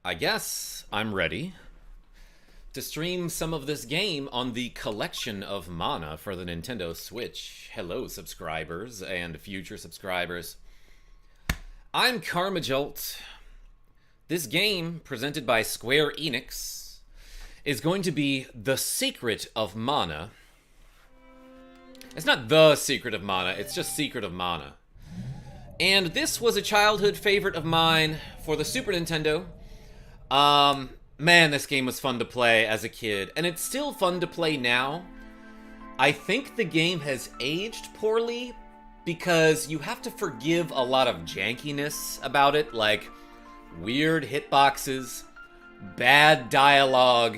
I guess I'm ready to stream some of this game on the collection of mana for the Nintendo Switch. Hello, subscribers and future subscribers. I'm KarmaJolt. This game, presented by Square Enix, is going to be The Secret of Mana. It's not The Secret of Mana, it's just Secret of Mana. And this was a childhood favorite of mine for the Super Nintendo. Man, this game was fun to play as a kid, and it's still fun to play now. I think the game has aged poorly because you have to forgive a lot of jankiness about it, like weird hitboxes, bad dialogue,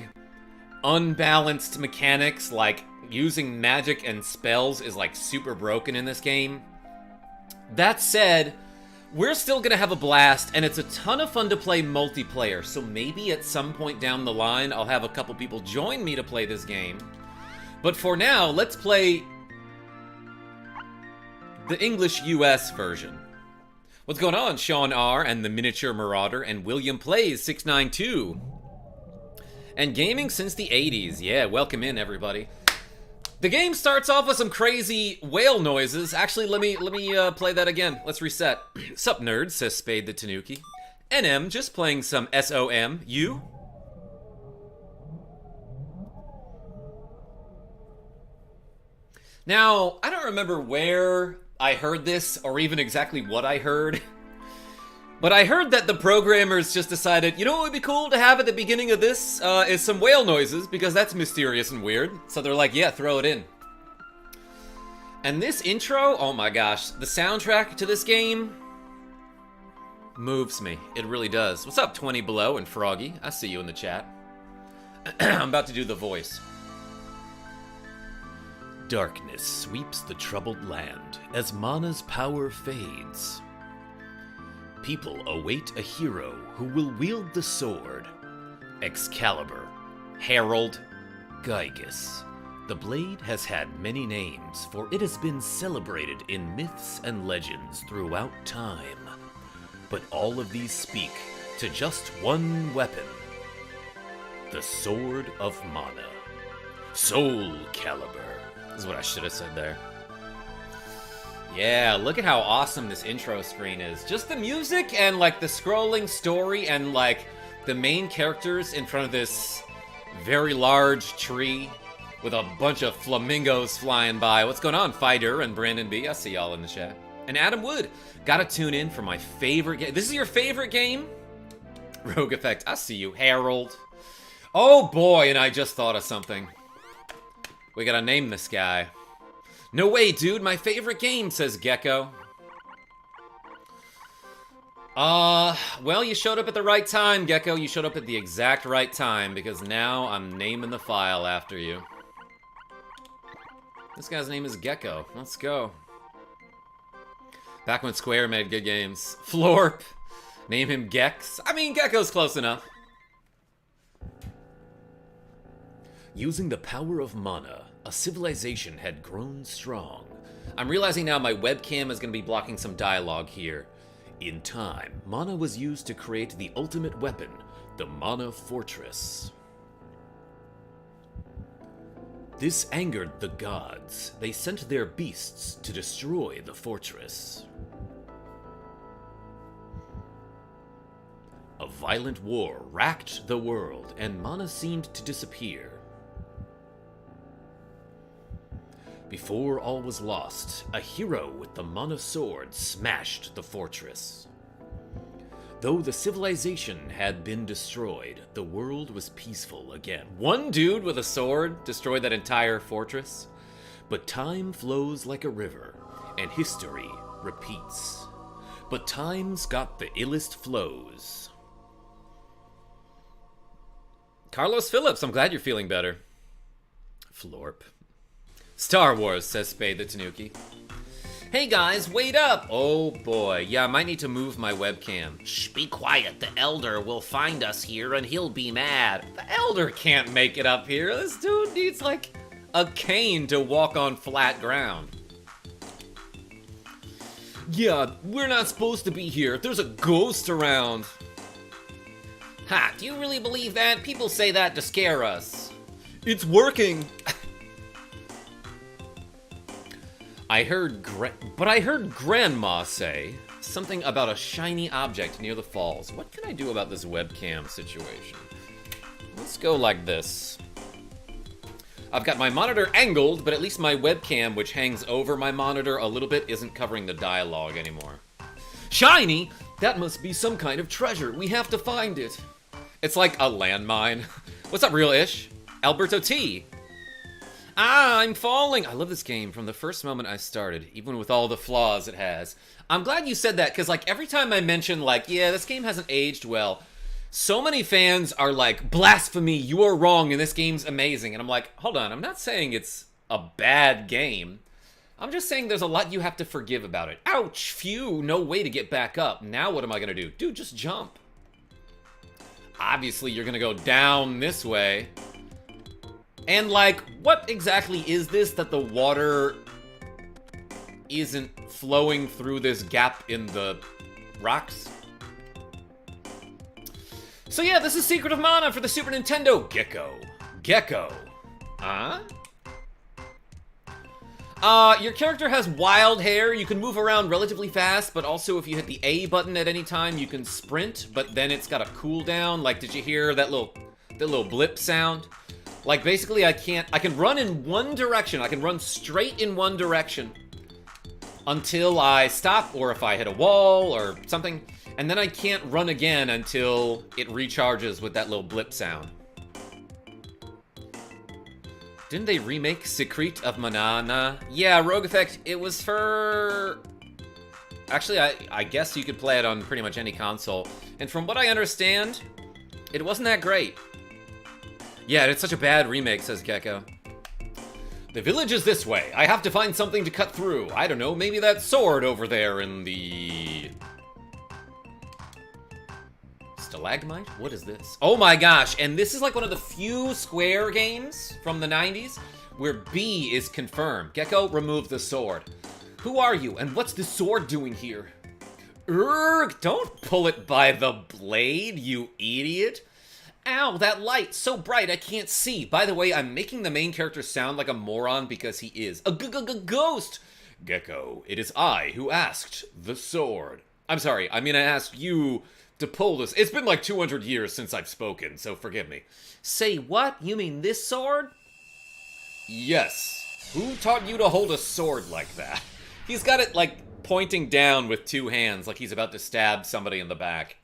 unbalanced mechanics, like using magic and spells is like super broken in this game. That said, we're still gonna have a blast, and it's a ton of fun to play multiplayer, so maybe at some point down the line I'll have a couple people join me to play this game. But for now, let's play the English US version. What's going on, Sean R. and the Miniature Marauder and William Plays 692? And gaming since the 80s. Yeah, welcome in, everybody. The game starts off with some crazy whale noises. Actually, let me play that again. Let's reset. Sup, nerds, says Spade the Tanuki. NM, just playing some SOM. You? Now, I don't remember where I heard this, or even exactly what I heard. But I heard that the programmers just decided, you know what would be cool to have at the beginning of this is some whale noises, because that's mysterious and weird. So they're like, yeah, throw it in. And this intro, oh my gosh, the soundtrack to this game moves me. It really does. What's up, 20 Below and Froggy? I see you in the chat. I'm about to do the voice. Darkness sweeps the troubled land as Mana's power fades. People await a hero who will wield the sword. Excalibur, Herald, Gygus. The blade has had many names, for it has been celebrated in myths and legends throughout time. But all of these speak to just one weapon. The Sword of Mana. Soul Calibur. This is what I should have said there. Yeah, look at how awesome this intro screen is. Just the music and like the scrolling story and like the main characters in front of this very large tree with a bunch of flamingos flying by. What's going on, Fighter and Brandon B? I see y'all in the chat. And Adam Wood, gotta tune in for my favorite game. This is your favorite game? Rogue Effect, I see you. Harold. Oh boy, and I just thought of something. We gotta name this guy. No way, dude, my favorite game, says Gecko. Well, you showed up at the right time, Gecko. You showed up at the exact right time, because now I'm naming the file after you. This guy's name is Gecko. Let's go. Back when Square made good games. Florp. Name him Gex. I mean, Gecko's close enough. Using the power of mana, a civilization had grown strong. I'm realizing now my webcam is going to be blocking some dialogue here. In time, mana was used to create the ultimate weapon, the Mana Fortress. This angered the gods. They sent their beasts to destroy the fortress. A violent war racked the world, and mana seemed to disappear. Before all was lost, a hero with the mana sword smashed the fortress. Though the civilization had been destroyed, the world was peaceful again. One dude with a sword destroyed that entire fortress? But time flows like a river, and history repeats. But time's got the illest flows. Carlos Phillips, I'm glad you're feeling better. Florp. Star Wars, says Spade the Tanuki. Hey guys, wait up! Oh boy, yeah, I might need to move my webcam. Shh, be quiet, the Elder will find us here and he'll be mad. The Elder can't make it up here. This dude needs like a cane to walk on flat ground. Yeah, we're not supposed to be here. There's a ghost around. Ha, do you really believe that? People say that to scare us. It's working! I heard Grandma say something about a shiny object near the falls. What can I do about this webcam situation? Let's go like this. I've got my monitor angled, but at least my webcam, which hangs over my monitor a little bit, isn't covering the dialogue anymore. Shiny? That must be some kind of treasure. We have to find it. It's like a landmine. What's up, Real Ish? Alberto T. Ah, I'm falling. I love this game from the first moment I started, even with all the flaws it has. I'm glad you said that, because like every time I mention like, yeah, this game hasn't aged well, so many fans are like, blasphemy, you are wrong and this game's amazing. And I'm like, hold on, I'm not saying it's a bad game. I'm just saying there's a lot you have to forgive about it. Ouch, phew, no way to get back up. Now what am I gonna do? Dude, just jump. Obviously you're gonna go down this way. And like, what exactly is this that the water isn't flowing through this gap in the rocks? So yeah, this is Secret of Mana for the Super Nintendo. Gecko. Huh? Your character has wild hair. You can move around relatively fast, but also if you hit the A button at any time, you can sprint, but then it's got a cooldown. Like, did you hear that little blip sound? Like, basically, I can run in one direction. I can run straight in one direction until I stop, or if I hit a wall or something. And then I can't run again until it recharges with that little blip sound. Didn't they remake Secret of Mana? Yeah, Rogue Effect, it was for... Actually, I guess you could play it on pretty much any console. And from what I understand, it wasn't that great. Yeah, it's such a bad remake, says Gecko. The village is this way. I have to find something to cut through. I don't know, maybe that sword over there in the... Stalagmite? What is this? Oh my gosh, and this is like one of the few Square games from the 90s where B is confirmed. Gecko, remove the sword. Who are you, and what's the sword doing here? Urgh, don't pull it by the blade, you idiot. Ow, that light, so bright I can't see. By the way, I'm making the main character sound like a moron because he is a ghost. Gecko, it is I who asked the sword. I'm sorry, I mean I asked you to pull this. It's been like 200 years since I've spoken, so forgive me. Say what? You mean this sword? Yes. Who taught you to hold a sword like that? He's got it like pointing down with two hands like he's about to stab somebody in the back.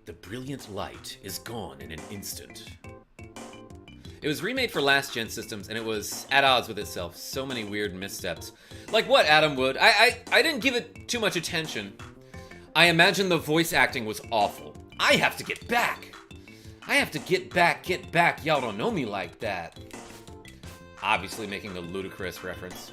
The brilliant light is gone in an instant. It was remade for last-gen systems, and it was at odds with itself. So many weird missteps. Like what, Adam Wood? I didn't give it too much attention. I imagine the voice acting was awful. I have to get back. I have to get back. Y'all don't know me like that. Obviously making the ludicrous reference.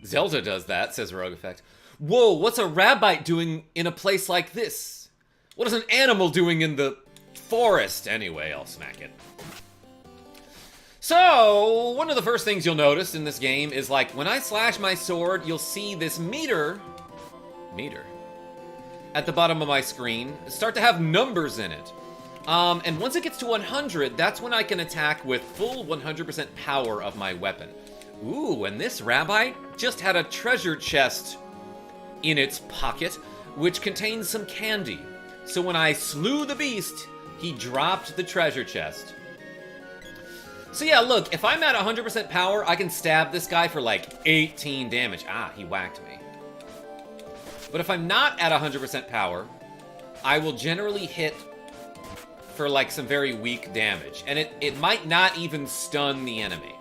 Zelda does that, says Rogue Effect. Whoa, what's a rabbit doing in a place like this? What is an animal doing in the forest? Anyway, I'll smack it. So, one of the first things you'll notice in this game is like, when I slash my sword, you'll see this meter at the bottom of my screen start to have numbers in it. And once it gets to 100, that's when I can attack with full 100% power of my weapon. Ooh, and this rabbit just had a treasure chest in its pocket, which contains some candy. So when I slew the beast, he dropped the treasure chest. So yeah, look, if I'm at 100% power, I can stab this guy for like 18 damage. Ah, he whacked me. But if I'm not at 100% power, I will generally hit for like some very weak damage. And it might not even stun the enemy.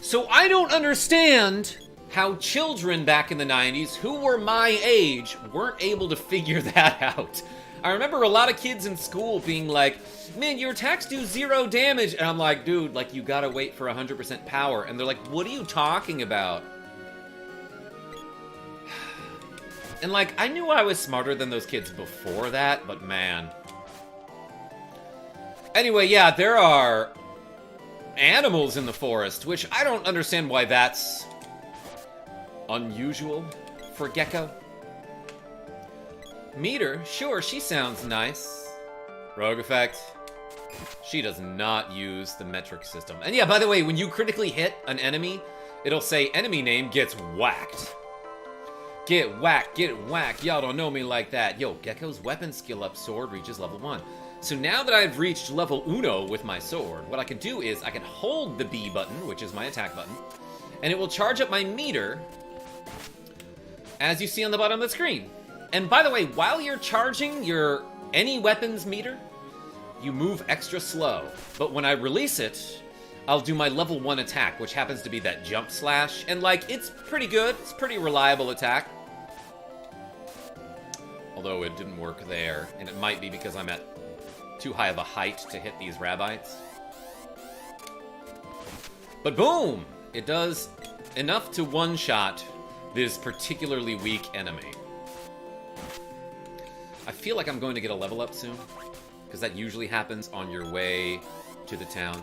So I don't understand how children back in the 90s, who were my age, weren't able to figure that out. I remember a lot of kids in school being like, man, your attacks do 0 damage. And I'm like, dude, like, you gotta wait for 100% power. And they're like, what are you talking about? And like, I knew I was smarter than those kids before that, but man. Anyway, yeah, there are animals in the forest, which I don't understand why that's unusual for Gecko. Meter? Sure, she sounds nice. Rogue effect. She does not use the metric system. And yeah, by the way, when you critically hit an enemy, it'll say enemy name gets whacked. Get whacked, get whacked. Y'all don't know me like that. Yo, Gecko's weapon skill up sword reaches level 1. So now that I've reached level 1 with my sword, what I can do is I can hold the B button, which is my attack button, and it will charge up my meter, as you see on the bottom of the screen. And by the way, while you're charging your any weapons meter, you move extra slow. But when I release it, I'll do my level 1 attack, which happens to be that jump slash. And like, it's pretty good. It's a pretty reliable attack. Although it didn't work there. And it might be because I'm at too high of a height to hit these rabites. But boom! It does enough to one-shot this particularly weak enemy. I feel like I'm going to get a level up soon, because that usually happens on your way to the town.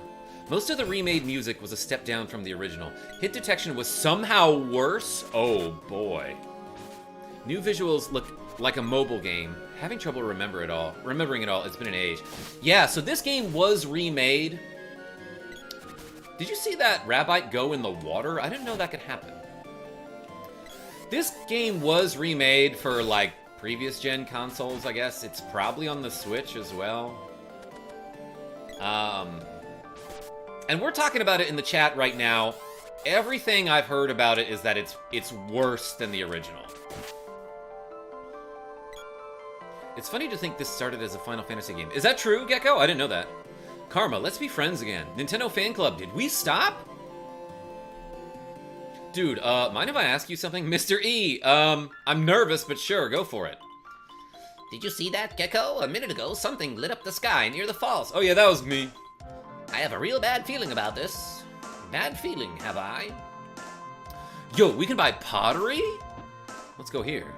Most of the remade music was a step down from the original. Hit detection was somehow worse? Oh boy. New visuals look like a mobile game. Having trouble remembering it all. It's been an age. Yeah, so this game was remade. Did you see that rabbite go in the water? I didn't know that could happen. This game was remade for, like, previous gen consoles, I guess. It's probably on the Switch as well. And we're talking about it in the chat right now. Everything I've heard about it is that it's worse than the original. It's funny to think this started as a Final Fantasy game. Is that true, Gecko? I didn't know that. Karma, let's be friends again. Nintendo Fan Club, did we stop? Dude, mind if I ask you something? Mr. E, I'm nervous, but sure, go for it. Did you see that, Gecko? A minute ago, something lit up the sky near the falls. Oh yeah, that was me. I have a real bad feeling about this. Bad feeling, have I? Yo, we can buy pottery? Let's go here.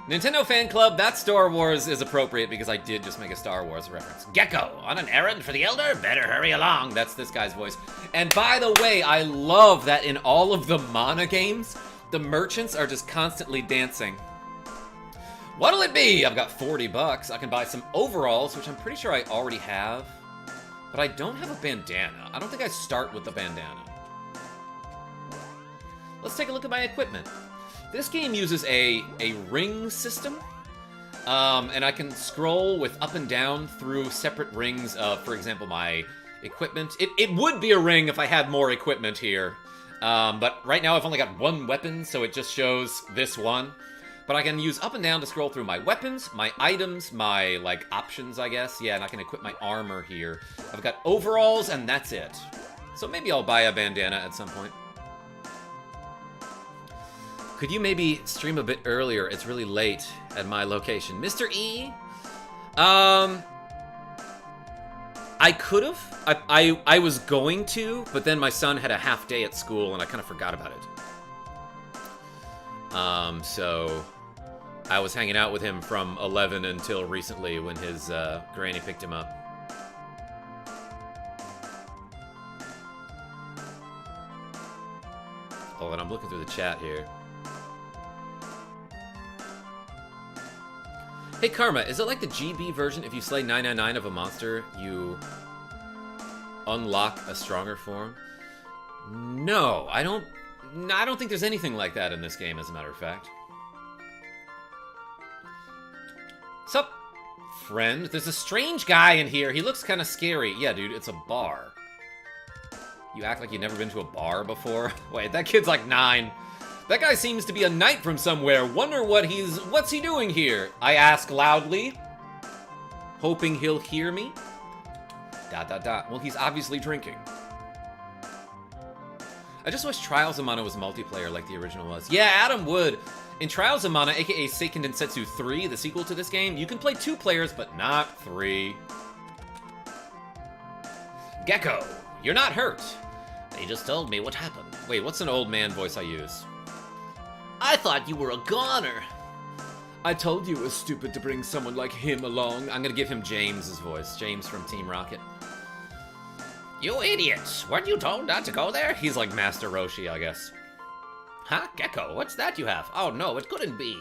Nintendo Fan Club, that Star Wars is appropriate because I did just make a Star Wars reference. Gecko, on an errand for the Elder? Better hurry along. That's this guy's voice. And by the way, I love that in all of the Mana games, the merchants are just constantly dancing. What'll it be? I've got 40 bucks. I can buy some overalls, which I'm pretty sure I already have. But I don't have a bandana. I don't think I start with the bandana. Let's take a look at my equipment. This game uses a ring system, and I can scroll with up and down through separate rings of, for example, my equipment. It would be a ring if I had more equipment here, but right now I've only got one weapon, so it just shows this one. But I can use up and down to scroll through my weapons, my items, my, like, options, I guess. Yeah, and I can equip my armor here. I've got overalls, and that's it. So maybe I'll buy a bandana at some point. Could you maybe stream a bit earlier? It's really late at my location. Mr. E? I could've. I was going to, but then my son had a half day at school and I kind of forgot about it. So I was hanging out with him from 11 until recently when his granny picked him up. Oh, and I'm looking through the chat here. Hey Karma, is it like the GB version? If you slay 999 of a monster, you unlock a stronger form? No, I don't think there's anything like that in this game, as a matter of fact. Sup, friend? There's a strange guy in here. He looks kind of scary. Yeah, dude, it's a bar. You act like you've never been to a bar before? Wait, that kid's like 9. That guy seems to be a knight from somewhere. Wonder what's he doing here? I ask loudly, hoping he'll hear me. ... Well, he's obviously drinking. I just wish Trials of Mana was multiplayer like the original was. Yeah, Adam would. In Trials of Mana, aka Seiken Densetsu 3, the sequel to this game, you can play 2 players, but not 3. Gecko, you're not hurt. They just told me what happened. Wait, what's an old man voice I use? I thought you were a goner. I told you it was stupid to bring someone like him along. I'm gonna give him James's voice. James from Team Rocket. You idiots! Weren't you told not to go there? He's like Master Roshi, I guess. Huh? Gecko, what's that you have? Oh no, it couldn't be.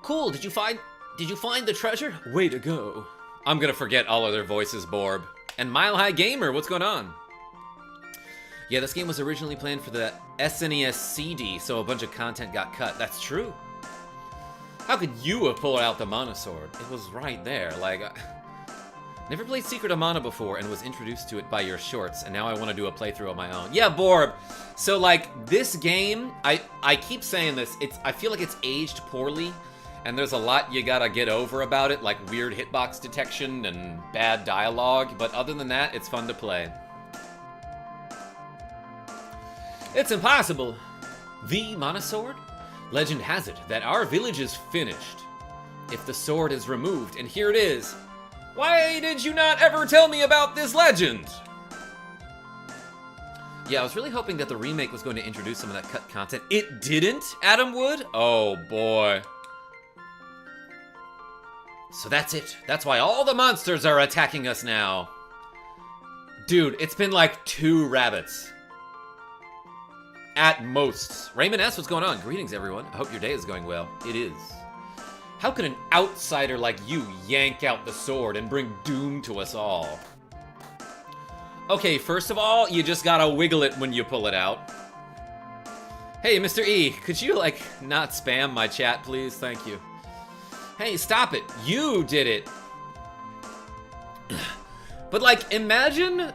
Cool, did you find the treasure? Way to go. I'm gonna forget all other voices, Borb. And Mile High Gamer, what's going on? Yeah, this game was originally planned for the SNES CD, so a bunch of content got cut. That's true. How could you have pulled out the Mana Sword? It was right there, like... Never played Secret of Mana before and was introduced to it by your shorts, and now I want to do a playthrough of my own. Yeah, Borb! So, like, this game, I keep saying this, I feel like it's aged poorly, and there's a lot you gotta get over about it, like weird hitbox detection and bad dialogue, but other than that, it's fun to play. It's impossible. The Mana Sword? Legend has it that our village is finished if the sword is removed, and here it is. Why did you not ever tell me about this legend? Yeah, I was really hoping that the remake was going to introduce some of that cut content. It didn't, Adam Wood? Oh, boy. So that's it. That's why all the monsters are attacking us now. Dude, it's been like 2 rabbits. At most. Raymond S., what's going on? Greetings, everyone. I hope your day is going well. It is. How could an outsider like you yank out the sword and bring doom to us all? Okay, first of all, you just gotta wiggle it when you pull it out. Hey, Mr. E, could you, like, not spam my chat, please? Thank you. Hey, stop it. You did it. But, like, imagine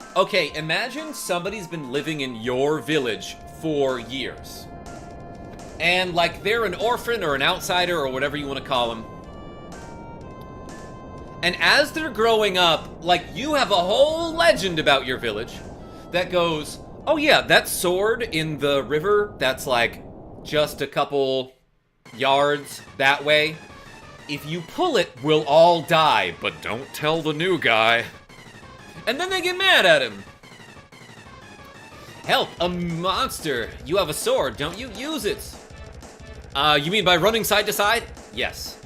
somebody's been living in your village for years. And, like, they're an orphan or an outsider or whatever you want to call them. And as they're growing up, like, you have a whole legend about your village that goes, oh yeah, that sword in the river that's, like, just a couple yards that way. If you pull it, we'll all die, but don't tell the new guy. And then they get mad at him. Help, a monster. You have a sword, don't you? Use it. You mean by running side to side? Yes.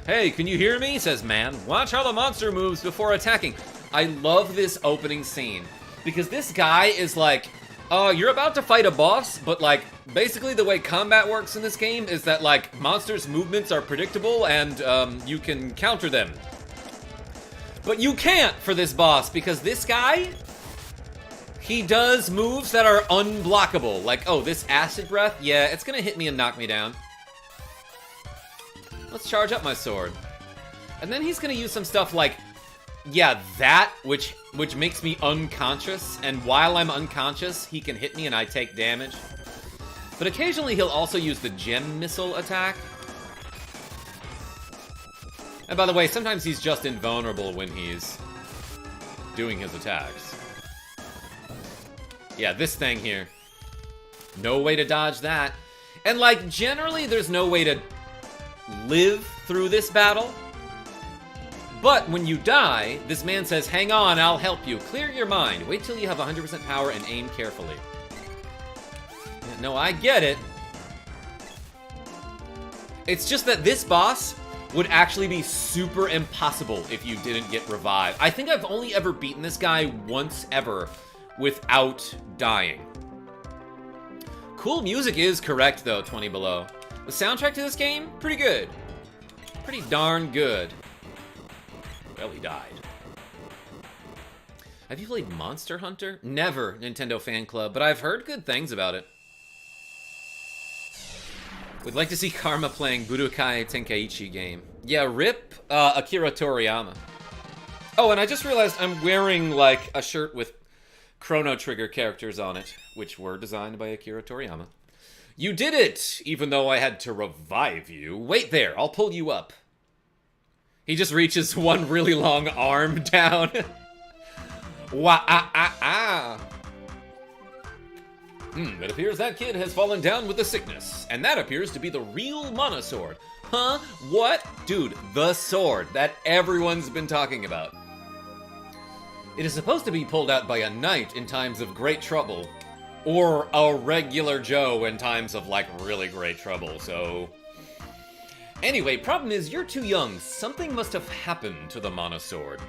Hey, can you hear me? Says man. Watch how the monster moves before attacking. I love this opening scene because this guy is like, you're about to fight a boss, but like, basically the way combat works in this game is that like, monsters' movements are predictable and you can counter them. But you can't for this boss because this guy, he does moves that are unblockable. Like, oh, this acid breath, yeah, it's gonna hit me and knock me down. Let's charge up my sword. And then he's gonna use some stuff like, yeah, that, which makes me unconscious, and while I'm unconscious, he can hit me and I take damage. But occasionally he'll also use the gem missile attack. And by the way, sometimes he's just invulnerable when he's doing his attacks. Yeah, this thing here. No way to dodge that. And like, generally there's no way to live through this battle. But when you die, this man says, hang on, I'll help you. Clear your mind. Wait till you have 100% power and aim carefully. Yeah, no, I get it. It's just that this boss would actually be super impossible if you didn't get revived. I think I've only ever beaten this guy once ever without dying. Cool music is correct, though, 20 Below. The soundtrack to this game, pretty good. Pretty darn good. Well, he died. Have you played Monster Hunter? Never, Nintendo Fan Club, but I've heard good things about it. Would like to see Karma playing Budokai Tenkaichi game. Yeah, rip Akira Toriyama. Oh, and I just realized I'm wearing, like, a shirt with Chrono Trigger characters on it, which were designed by Akira Toriyama. You did it, even though I had to revive you. Wait there, I'll pull you up. He just reaches one really long arm down. It appears that kid has fallen down with a sickness, and that appears to be the real Mana Sword. Huh? What? Dude, the sword that everyone's been talking about. It is supposed to be pulled out by a knight in times of great trouble, or a regular Joe in times of, like, really great trouble, so... Anyway, problem is, you're too young. Something must have happened to the Mana Sword.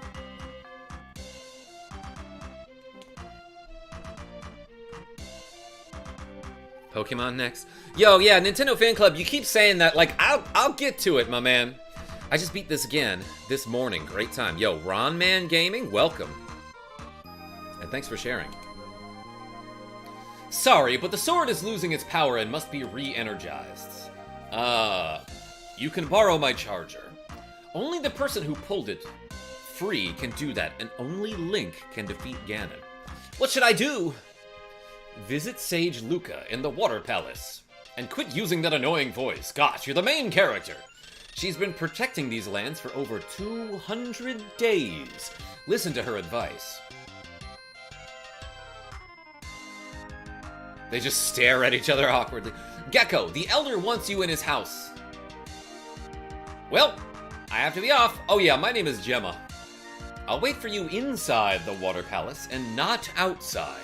Pokemon next. Yo, yeah, Nintendo Fan Club, you keep saying that. Like, I'll get to it, my man. I just beat this again this morning. Great time. Yo, Ron Man Gaming, welcome. And thanks for sharing. Sorry, but the sword is losing its power and must be re-energized. You can borrow my charger. Only the person who pulled it free can do that, and only Link can defeat Ganon. What should I do? Visit Sage Luca in the Water Palace. And quit using that annoying voice. Gosh, you're the main character. She's been protecting these lands for over 200 days. Listen to her advice. They just stare at each other awkwardly. Gecko, the Elder wants you in his house. Well, I have to be off. Oh yeah, my name is Gemma. I'll wait for you inside the Water Palace and not outside.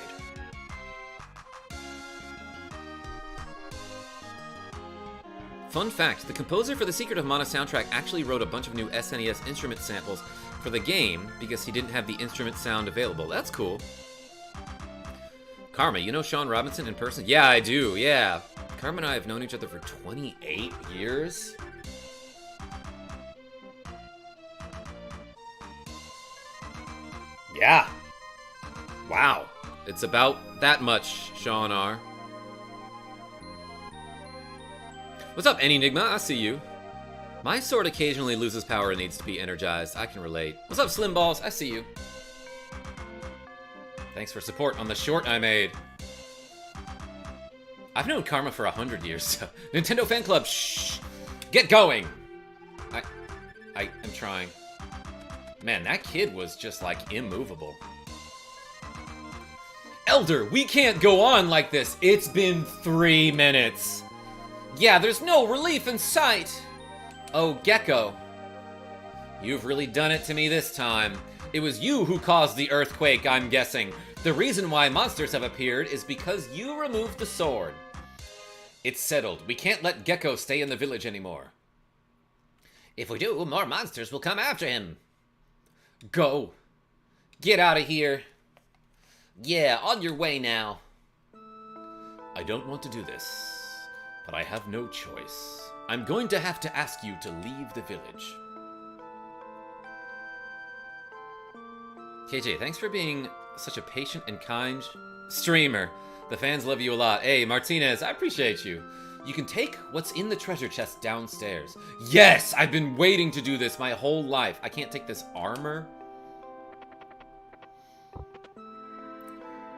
Fun fact, the composer for the Secret of Mana soundtrack actually wrote a bunch of new SNES instrument samples for the game because he didn't have the instrument sound available. That's cool. Karma, you know Sean Robinson in person? Yeah, I do, yeah. Karma and I have known each other for 28 years. Yeah. Wow. It's about that much, Sean R. What's up, Enigma? I see you. My sword occasionally loses power and needs to be energized. I can relate. What's up, Slim Balls? I see you. Thanks for support on the short I made. I've known Karma for 100 years, so... Nintendo Fan Club, shh! Get going! I am trying. Man, that kid was just, like, immovable. Elder, we can't go on like this. It's been 3 minutes. Yeah, there's no relief in sight. Oh, Gecko. You've really done it to me this time. It was you who caused the earthquake, I'm guessing. The reason why monsters have appeared is because you removed the sword. It's settled. We can't let Gecko stay in the village anymore. If we do, more monsters will come after him. Go. Get out of here. Yeah, on your way now. I don't want to do this, but I have no choice. I'm going to have to ask you to leave the village. KJ, thanks for being such a patient and kind streamer. The fans love you a lot. Hey, Martinez, I appreciate you. You can take what's in the treasure chest downstairs. Yes! I've been waiting to do this my whole life. I can't take this armor.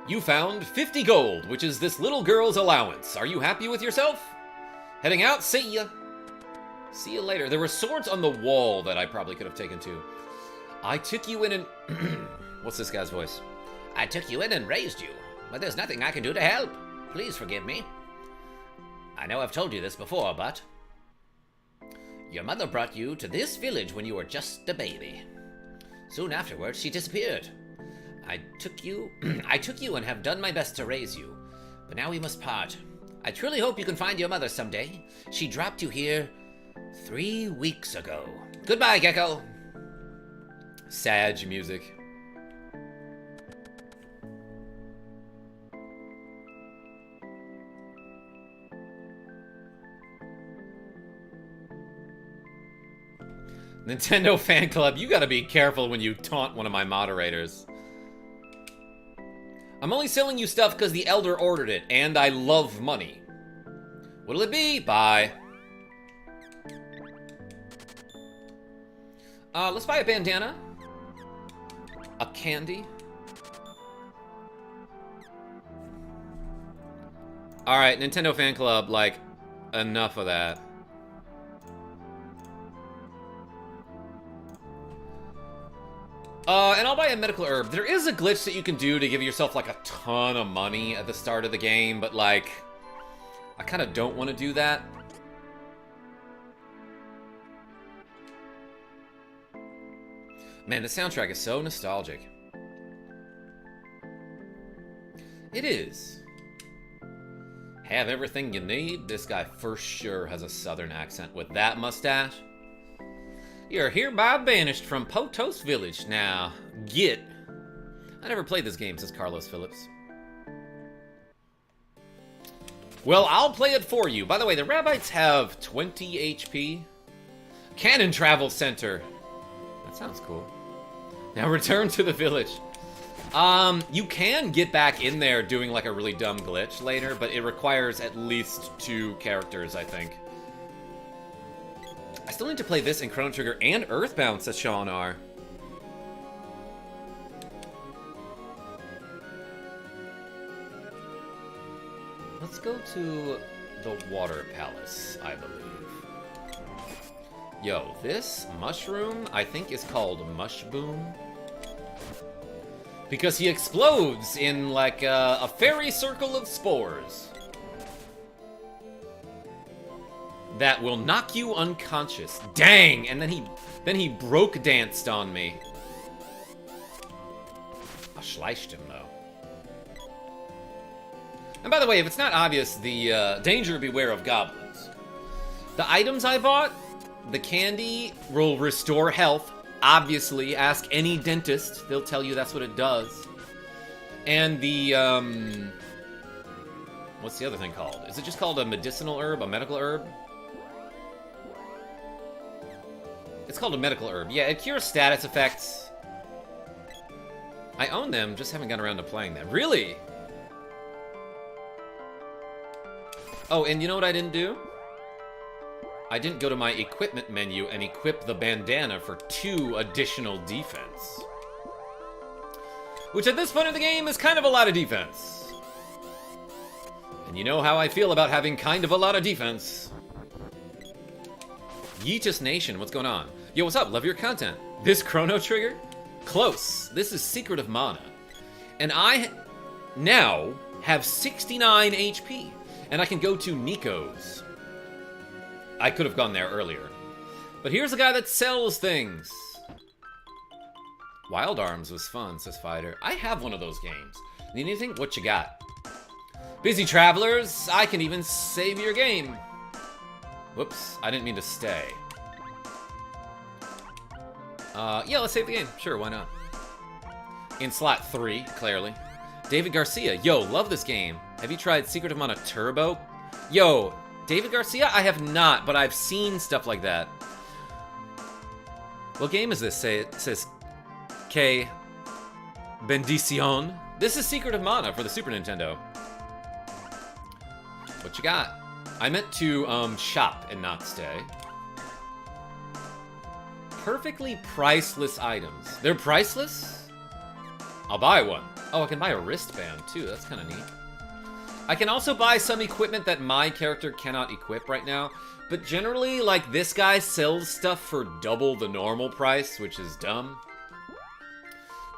You found 50 gold, which is this little girl's allowance. Are you happy with yourself? Heading out? See ya. See you later. There were swords on the wall that I probably could have taken too. I took you in and... What's this guy's voice? I took you in and raised you, but there's nothing I can do to help. Please forgive me. I know I've told you this before, but... Your mother brought you to this village when you were just a baby. Soon afterwards, she disappeared. I took you and have done my best to raise you, but now we must part. I truly hope you can find your mother someday. She dropped you here 3 weeks ago. Goodbye, Gecko. Sag music. Nintendo Fan Club, you gotta be careful when you taunt one of my moderators. I'm only selling you stuff because the Elder ordered it, and I love money. What'll it be? Bye. Let's buy a bandana. A candy. Alright, Nintendo Fan Club, like, enough of that. And I'll buy a medical herb. There is a glitch that you can do to give yourself, like, a ton of money at the start of the game, but, like, I kind of don't want to do that. Man, the soundtrack is so nostalgic. It is. Have everything you need? This guy for sure has a southern accent with that mustache. You're hereby banished from Potos Village. Now, get. I never played this game, says Carlos Phillips. Well, I'll play it for you. By the way, the Rabbites have 20 HP. Cannon Travel Center. That sounds cool. Now return to the village. You can get back in there doing like a really dumb glitch later, but it requires at least 2 characters, I think. I still need to play this in Chrono Trigger and Earthbound, says Sean R. Let's go to the Water Palace, I believe. Yo, this mushroom, I think, is called Mushboom. Because he explodes in, like, a fairy circle of spores. That will knock you unconscious. Dang! And then he broke danced on me. I schleiched him, though. And by the way, if it's not obvious, the danger beware of goblins. The items I bought, the candy will restore health. Obviously, ask any dentist. They'll tell you that's what it does. And the, what's the other thing called? Is it just called a medicinal herb? A medical herb? It's called a medical herb. Yeah, it cures status effects. I own them, just haven't gotten around to playing them. Really? Oh, and you know what I didn't do? I didn't go to my equipment menu and equip the bandana for 2 additional defense. Which at this point in the game is kind of a lot of defense. And you know how I feel about having kind of a lot of defense. Yeetus Nation, what's going on? Yo, what's up? Love your content. This Chrono Trigger? Close. This is Secret of Mana. And I now have 69 HP. And I can go to Nico's. I could have gone there earlier. But here's a guy that sells things. Wild Arms was fun, says Fighter. I have one of those games. Need anything? What you got? Busy travelers, I can even save your game. Whoops, I didn't mean to stay. Yeah, let's save the game. Sure, why not? In slot 3, clearly. David Garcia, yo, love this game. Have you tried Secret of Mana Turbo? Yo, David Garcia? I have not, but I've seen stuff like that. What game is this? It says K Bendición. This is Secret of Mana for the Super Nintendo. What you got? I meant to shop and not stay. Perfectly priceless items. They're priceless? I'll buy one. Oh, I can buy a wristband too. That's kind of neat. I can also buy some equipment that my character cannot equip right now. But generally, like, this guy sells stuff for double the normal price, which is dumb.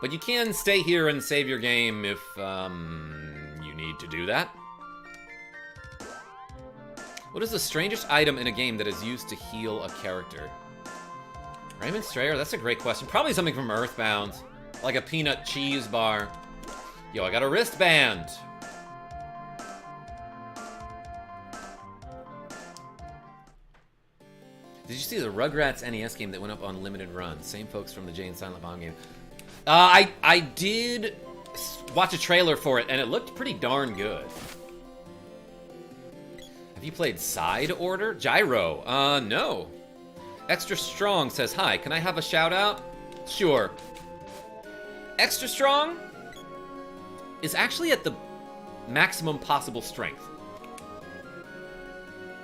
But you can stay here and save your game if you need to do that. What is the strangest item in a game that is used to heal a character? Raymond Strayer, that's a great question. Probably something from Earthbound. Like a peanut cheese bar. Yo, I got a wristband. Did you see the Rugrats NES game that went up on limited run? Same folks from the Jay and Silent Bob game. I did watch a trailer for it, and it looked pretty darn good. Have you played Side Order? Gyro? No. Extra Strong says, hi, can I have a shout out? Sure. Extra Strong is actually at the maximum possible strength.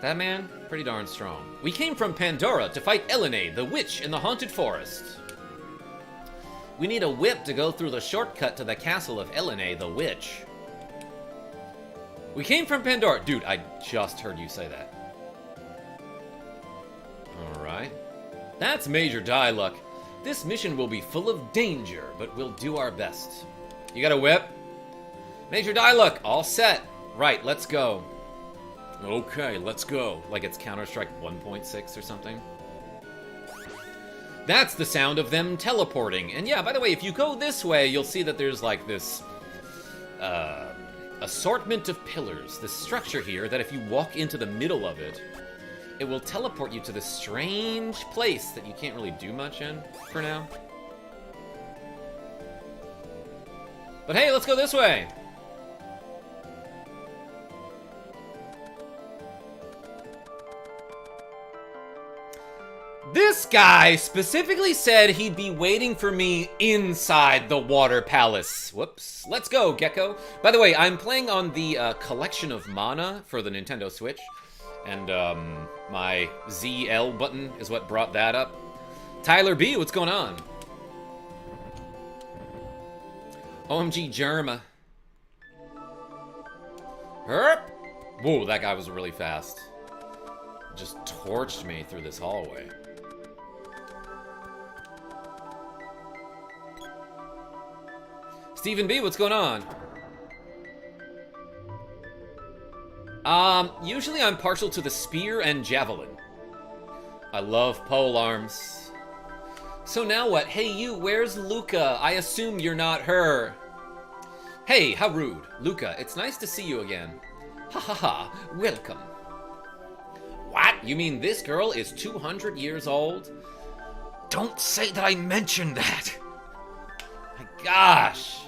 That man, pretty darn strong. We came from Pandora to fight Elene, the witch in the haunted forest. We need a whip to go through the shortcut to the castle of Elene, the witch. We came from Pandora. Dude, I just heard you say that. Alright. That's Major Diluck. This mission will be full of danger, but we'll do our best. You got a whip? Major Diluck, all set. Right, let's go. Okay, let's go. Like it's Counter-Strike 1.6 or something. That's the sound of them teleporting. And yeah, by the way, if you go this way, you'll see that there's like this assortment of pillars, this structure here that if you walk into the middle of it, it will teleport you to this strange place that you can't really do much in for now. But hey, let's go this way. This guy specifically said he'd be waiting for me inside the water palace. Whoops. Let's go, Gecko. By the way, I'm playing on the collection of mana for the Nintendo Switch. And my ZL button is what brought that up. Tyler B, what's going on? OMG Germa. Herp. Whoa, that guy was really fast. Just torched me through this hallway. Stephen B, what's going on? Usually I'm partial to the spear and javelin. I love pole arms. So now what? Hey you, where's Luca? I assume you're not her. Hey, how rude. Luca, it's nice to see you again. Ha ha ha, welcome. What? You mean this girl is 200 years old? Don't say that I mentioned that. My gosh.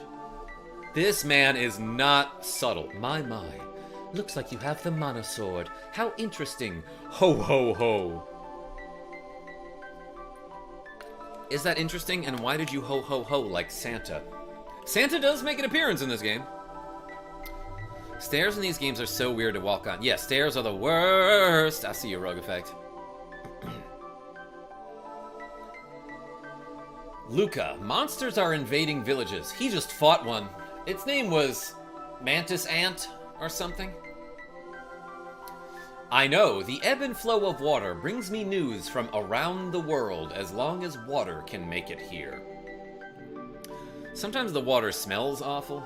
This man is not subtle. My. Looks like you have the mana sword. How interesting. Ho, ho, ho. Is that interesting? And why did you ho, ho, ho like Santa? Santa does make an appearance in this game. Stairs in these games are so weird to walk on. Yeah, stairs are the worst. I see your rogue effect. Luca, monsters are invading villages. He just fought one. Its name was Mantis Ant or something. I know, the ebb and flow of water brings me news from around the world as long as water can make it here. Sometimes the water smells awful.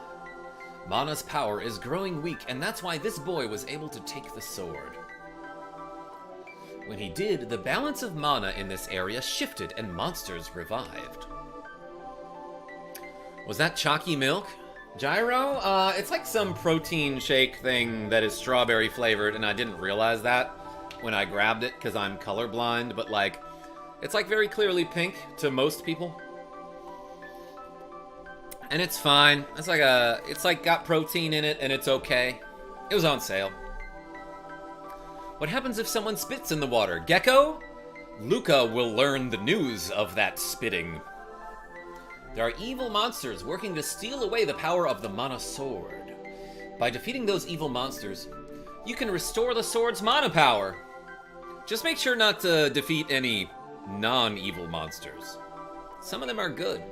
Mana's power is growing weak, and that's why this boy was able to take the sword. When he did, the balance of mana in this area shifted and monsters revived. Was that chalky milk? Gyro? It's like some protein shake thing that is strawberry flavored, and I didn't realize that when I grabbed it because I'm colorblind, but like, it's like very clearly pink to most people. And it's fine. It's like got protein in it and it's okay. It was on sale. What happens if someone spits in the water? Gecko? Luca will learn the news of that spitting. There are evil monsters working to steal away the power of the mana sword. By defeating those evil monsters, you can restore the sword's mana power. Just make sure not to defeat any non-evil monsters. Some of them are good.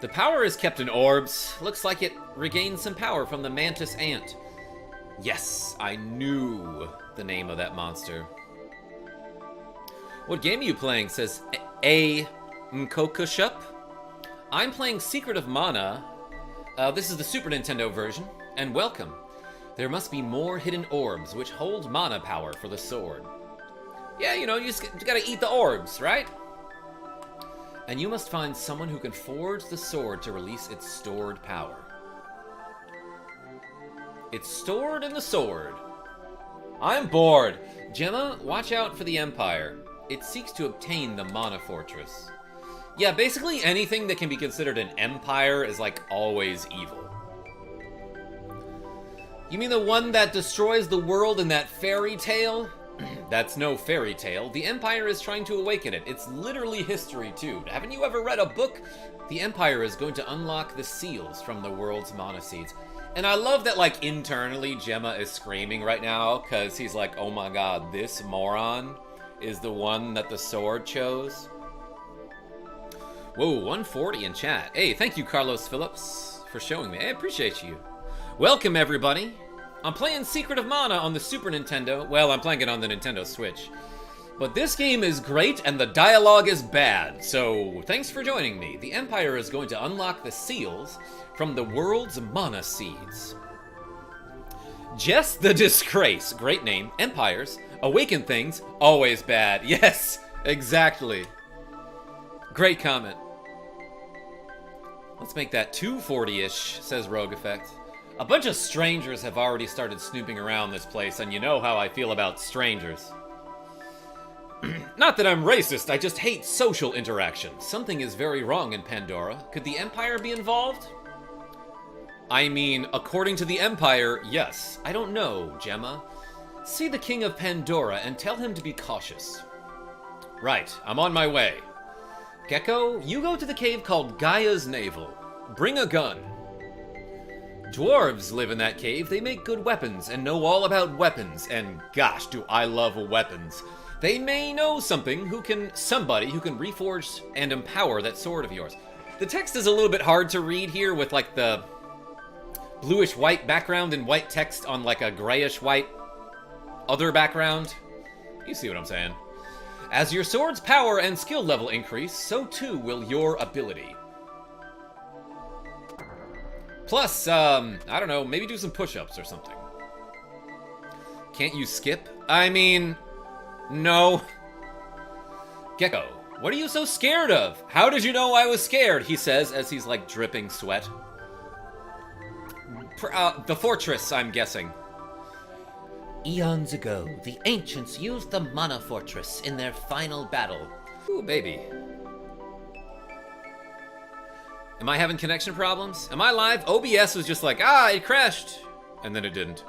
The power is kept in orbs. Looks like it regained some power from the Mantis Ant. Yes, I knew the name of that monster. What game are you playing? Says A. Mkokushup. I'm playing Secret of Mana. This is the Super Nintendo version. And welcome. There must be more hidden orbs which hold mana power for the sword. Yeah, you know, you gotta eat the orbs, right? And you must find someone who can forge the sword to release its stored power. It's stored in the sword. I'm bored. Gemma, watch out for the Empire. It seeks to obtain the Mana Fortress. Yeah, basically anything that can be considered an empire is like always evil. You mean the one that destroys the world in that fairy tale? That's no fairy tale. The Empire is trying to awaken it. It's literally history, too. Haven't you ever read a book? The Empire is going to unlock the seals from the world's mana seeds. And I love that, like, internally, Gemma is screaming right now, because he's like, oh my god, this moron is the one that the sword chose. Whoa, 140 in chat. Hey, thank you, Carlos Phillips, for showing me. I appreciate you. Welcome, everybody. I'm playing Secret of Mana on the Super Nintendo. Well, I'm playing it on the Nintendo Switch. But this game is great, and the dialogue is bad, so thanks for joining me. The Empire is going to unlock the seals from the world's mana seeds. Jess the Disgrace, great name. Empires, awaken things, always bad. Yes, exactly. Great comment. Let's make that 240-ish, says Rogue Effect. A bunch of strangers have already started snooping around this place, and you know how I feel about strangers. Not that I'm racist, I just hate social interaction. Something is very wrong in Pandora. Could the Empire be involved? I mean, according to the Empire, yes. I don't know, Gemma. See the King of Pandora and tell him to be cautious. Right, I'm on my way. Gecko, you go to the cave called Gaia's Navel. Bring a gun. Dwarves live in that cave. They make good weapons and know all about weapons. And gosh, do I love weapons. They may know somebody who can reforge and empower that sword of yours. The text is a little bit hard to read here with like the bluish white background and white text on like a grayish white other background. You see what I'm saying? As your sword's power and skill level increase, so too will your ability. Plus, I don't know, maybe do some push-ups or something. Can't you skip? I mean, no. Gecko, what are you so scared of? How did you know I was scared? He says as he's like dripping sweat. The fortress, I'm guessing. Eons ago, the ancients used the Mana Fortress in their final battle. Ooh, baby. Am I having connection problems? Am I live? OBS was just like, it crashed. And then it didn't.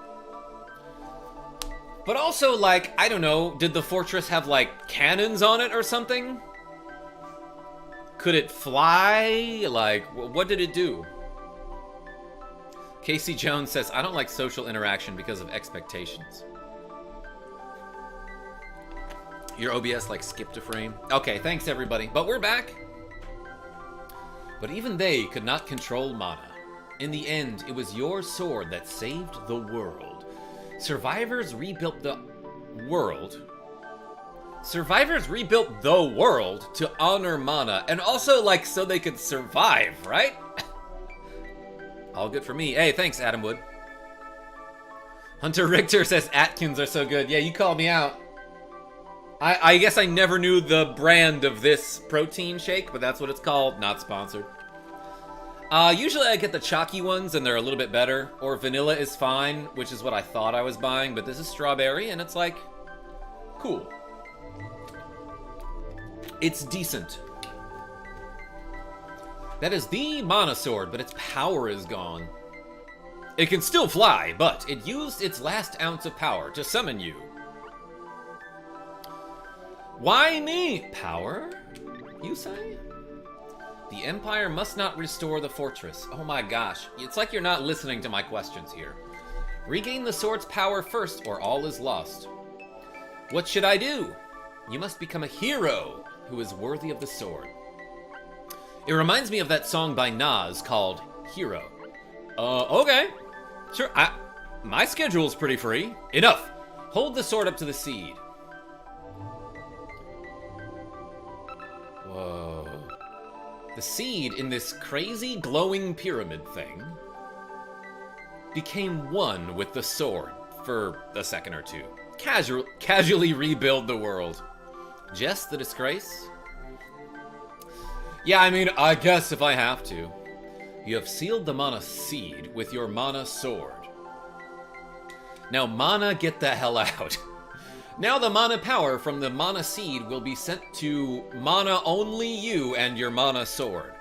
But also, like, I don't know, did the fortress have, like, cannons on it or something? Could it fly? Like, what did it do? Casey Jones says, I don't like social interaction because of expectations. Your OBS, like, skipped a frame. Okay, thanks, everybody. But we're back. But even they could not control Mana. In the end, it was your sword that saved the world. Survivors rebuilt the world. Survivors rebuilt the world to honor Mana. And also, like, so they could survive, right? All good for me. Hey, thanks, Adam Wood. Hunter Richter says Atkins are so good. Yeah, you called me out. I guess I never knew the brand of this protein shake, but that's what it's called. Not sponsored. Usually I get the chalky ones, and they're a little bit better. Or vanilla is fine, which is what I thought I was buying, but this is strawberry, and it's like, cool. It's decent. That is the Mana Sword, but its power is gone. It can still fly, but it used its last ounce of power to summon you. Why me? Power, you say? The Empire must not restore the fortress. Oh my gosh, it's like you're not listening to my questions here. Regain the sword's power first, or all is lost. What should I do? You must become a hero who is worthy of the sword. It reminds me of that song by Nas called Hero. Okay. Sure, my schedule's pretty free. Enough. Hold the sword up to the seed. Whoa. The seed in this crazy glowing pyramid thing became one with the sword for a second or two. Casually rebuild the world. Jess the disgrace? Yeah, I mean, I guess if I have to. You have sealed the Mana Seed with your Mana Sword. Now, Mana, get the hell out. Now the Mana power from the Mana Seed will be sent to Mana only you and your Mana Sword.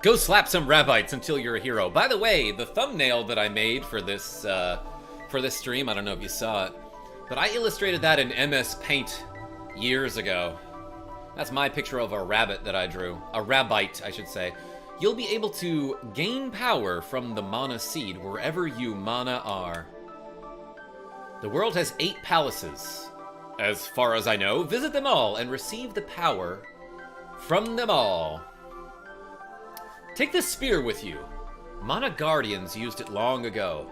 Go slap some Rabbites until you're a hero. By the way, the thumbnail that I made for this stream, I don't know if you saw it, but I illustrated that in MS Paint years ago. That's my picture of a rabbit that I drew. A Rabbite, I should say. You'll be able to gain power from the Mana Seed wherever you Mana are. The world has 8 palaces. As far as I know, visit them all and receive the power from them all. Take this spear with you. Mana Guardians used it long ago.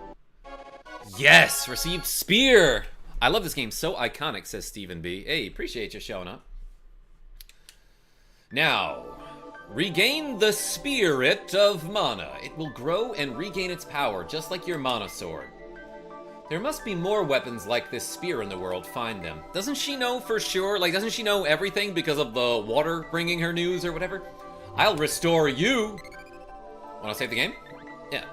Yes! Received spear! I love this game. So iconic, says Stephen B. Hey, appreciate you showing up. Now, regain the Spirit of Mana. It will grow and regain its power, just like your Mana Sword. There must be more weapons like this spear in the world. Find them. Doesn't she know for sure? Like, doesn't she know everything because of the water bringing her news or whatever? I'll restore you. Want to save the game? Yeah.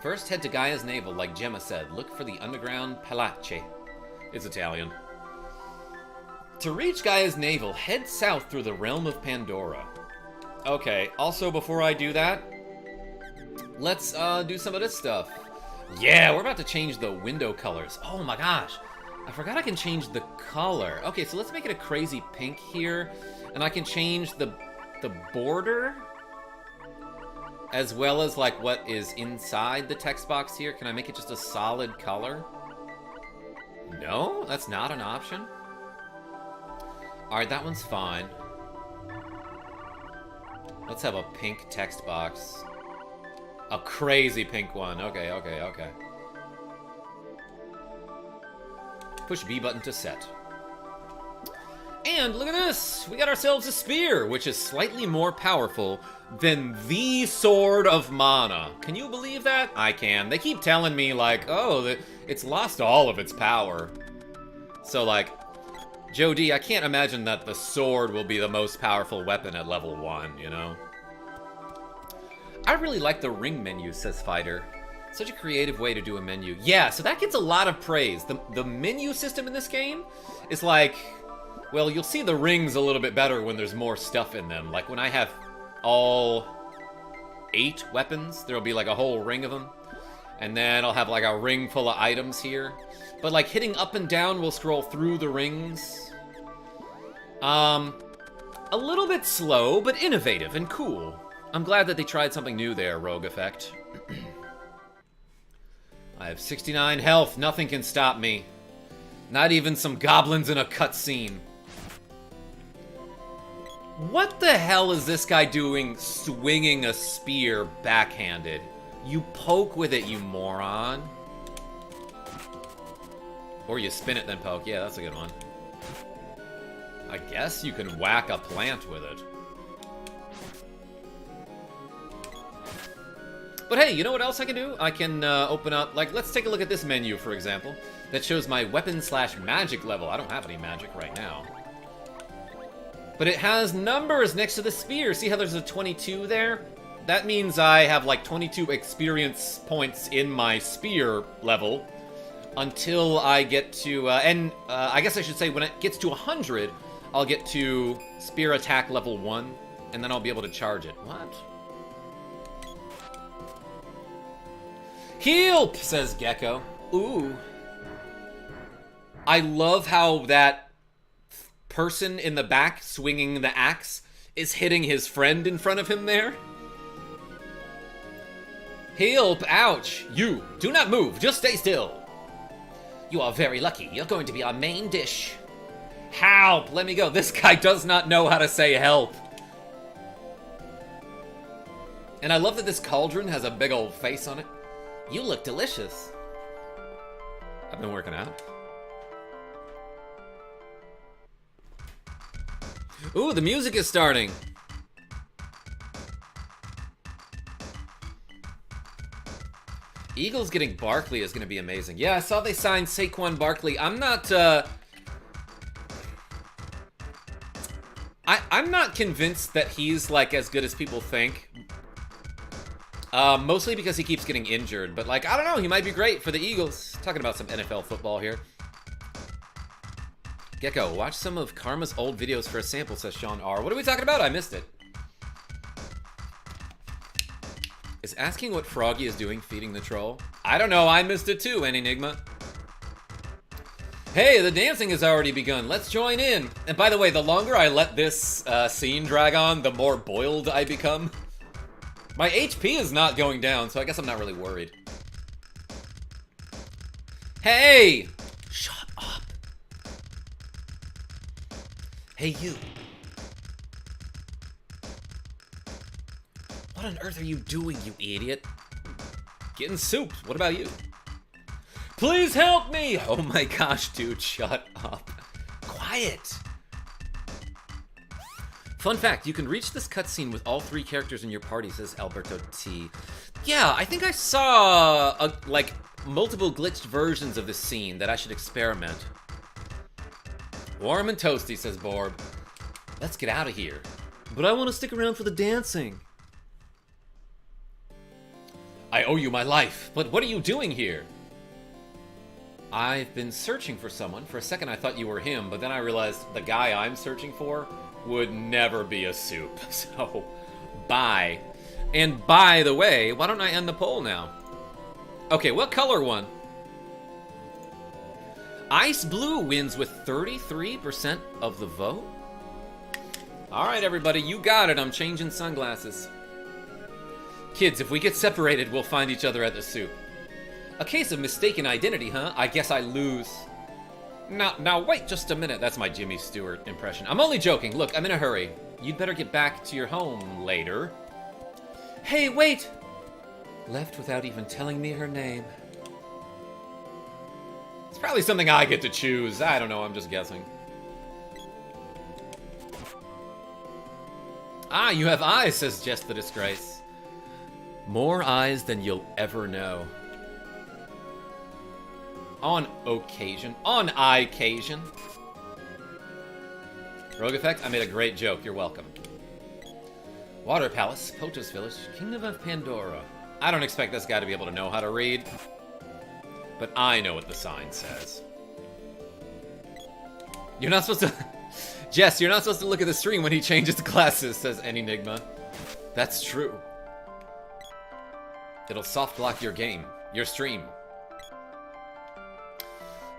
First, head to Gaia's Navel, like Gemma said. Look for the underground Palace. It's Italian. To reach Gaia's Navel, head south through the realm of Pandora. Okay, also before I do that, let's do some of this stuff. Yeah, we're about to change the window colors. Oh my gosh. I forgot I can change the color. Okay, so let's make it a crazy pink here. And I can change the border, as well as like what is inside the text box here. Can I make it just a solid color? No, that's not an option. Alright, that one's fine. Let's have a pink text box. A crazy pink one. Okay, okay, okay. Push B button to set. And look at this! We got ourselves a spear, which is slightly more powerful than the Sword of Mana. Can you believe that? I can. They keep telling me, like, oh, it's lost all of its power. So, like, Joe D, I can't imagine that the sword will be the most powerful weapon at level 1, you know? I really like the ring menu, says Fighter. Such a creative way to do a menu. Yeah, so that gets a lot of praise. The menu system in this game is like... Well, you'll see the rings a little bit better when there's more stuff in them. Like when I have all 8 weapons, there'll be like a whole ring of them. And then I'll have like a ring full of items here. But like hitting up and down will scroll through the rings. A little bit slow, but innovative and cool. I'm glad that they tried something new there, Rogue Effect. I have 69 health. Nothing can stop me. Not even some goblins in a cutscene. What the hell is this guy doing swinging a spear backhanded? You poke with it, you moron. Or you spin it then poke. Yeah, that's a good one. I guess you can whack a plant with it. But hey, you know what else I can do? I can open up, like, let's take a look at this menu, for example. That shows my weapon/magic level. I don't have any magic right now. But it has numbers next to the spear. See how there's a 22 there? That means I have like 22 experience points in my spear level until I get to, I guess I should say when it gets to 100, I'll get to spear attack level 1, and then I'll be able to charge it. What? Help, says Gecko. Ooh. I love how that person in the back swinging the axe is hitting his friend in front of him there. Help, ouch. You, do not move, just stay still. You are very lucky. You're going to be our main dish. Help, let me go. This guy does not know how to say help. And I love that this cauldron has a big old face on it. You look delicious. I've been working out. Ooh, the music is starting. Eagles getting Barkley is going to be amazing. Yeah, I saw they signed Saquon Barkley. I'm not, I'm not convinced that he's, like, as good as people think. Mostly because he keeps getting injured. But, like, I don't know. He might be great for the Eagles. Talking about some NFL football here. Gecko, watch some of Karma's old videos for a sample, says Sean R. What are we talking about? I missed it. Is asking what Froggy is doing feeding the troll? I don't know. I missed it too, Enigma. Hey, the dancing has already begun. Let's join in. And by the way, the longer I let this scene drag on, the more boiled I become. My HP is not going down, so I guess I'm not really worried. Hey! Shut up. Hey, you. What on earth are you doing, you idiot? Getting souped. What about you? Please help me! Oh my gosh, dude, shut up. Quiet. Fun fact, you can reach this cutscene with all 3 characters in your party, says Alberto T. Yeah, I think I saw, like, multiple glitched versions of this scene that I should experiment. Warm and toasty, says Borb. Let's get out of here. But I want to stick around for the dancing. I owe you my life, but what are you doing here? I've been searching for someone. For a second I thought you were him, but then I realized the guy I'm searching for would never be a soup. So, bye. And by the way, why don't I end the poll now? Okay, what color one? Ice Blue wins with 33% of the vote. Alright, everybody, you got it. I'm changing sunglasses. Kids, if we get separated, we'll find each other at the soup. A case of mistaken identity, huh? I guess I lose. Now, wait just a minute. That's my Jimmy Stewart impression. I'm only joking. Look, I'm in a hurry. You'd better get back to your home later. Hey, wait! Left without even telling me her name. It's probably something I get to choose. I don't know, I'm just guessing. Ah, you have eyes, says Jess the Disgrace. More eyes than you'll ever know. On occasion. On occasion. Rogue Effect, I made a great joke. You're welcome. Water Palace, Potos Village, Kingdom of Pandora. I don't expect this guy to be able to know how to read, but I know what the sign says. You're not supposed to... Jess, you're not supposed to look at the stream when he changes glasses, says Enigma. That's true. It'll soft lock your game, your stream.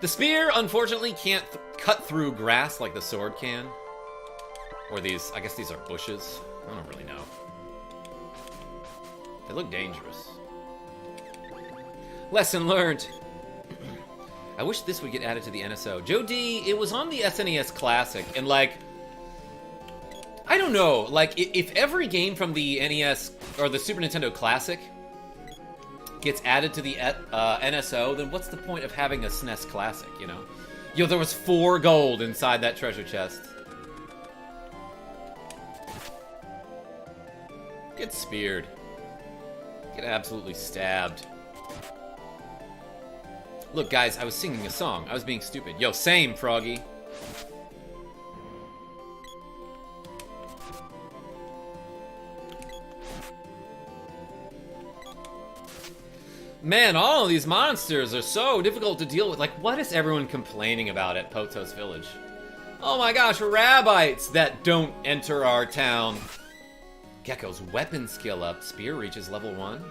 The spear, unfortunately, can't cut through grass like the sword can. Or these, I guess these are bushes. I don't really know. They look dangerous. Lesson learned. I wish this would get added to the NSO. Joe D, it was on the SNES Classic, and like, I don't know, like, if every game from the NES, or the Super Nintendo Classic, gets added to the NSO, then what's the point of having a SNES Classic, you know? Yo, there was 4 gold inside that treasure chest. Get speared. Get absolutely stabbed. Look, guys, I was singing a song. I was being stupid. Yo, same, Froggy. Man, all of these monsters are so difficult to deal with. Like, what is everyone complaining about at Potos Village? Oh my gosh, rabbites that don't enter our town. Gecko's weapon skill up. Spear reaches level 1.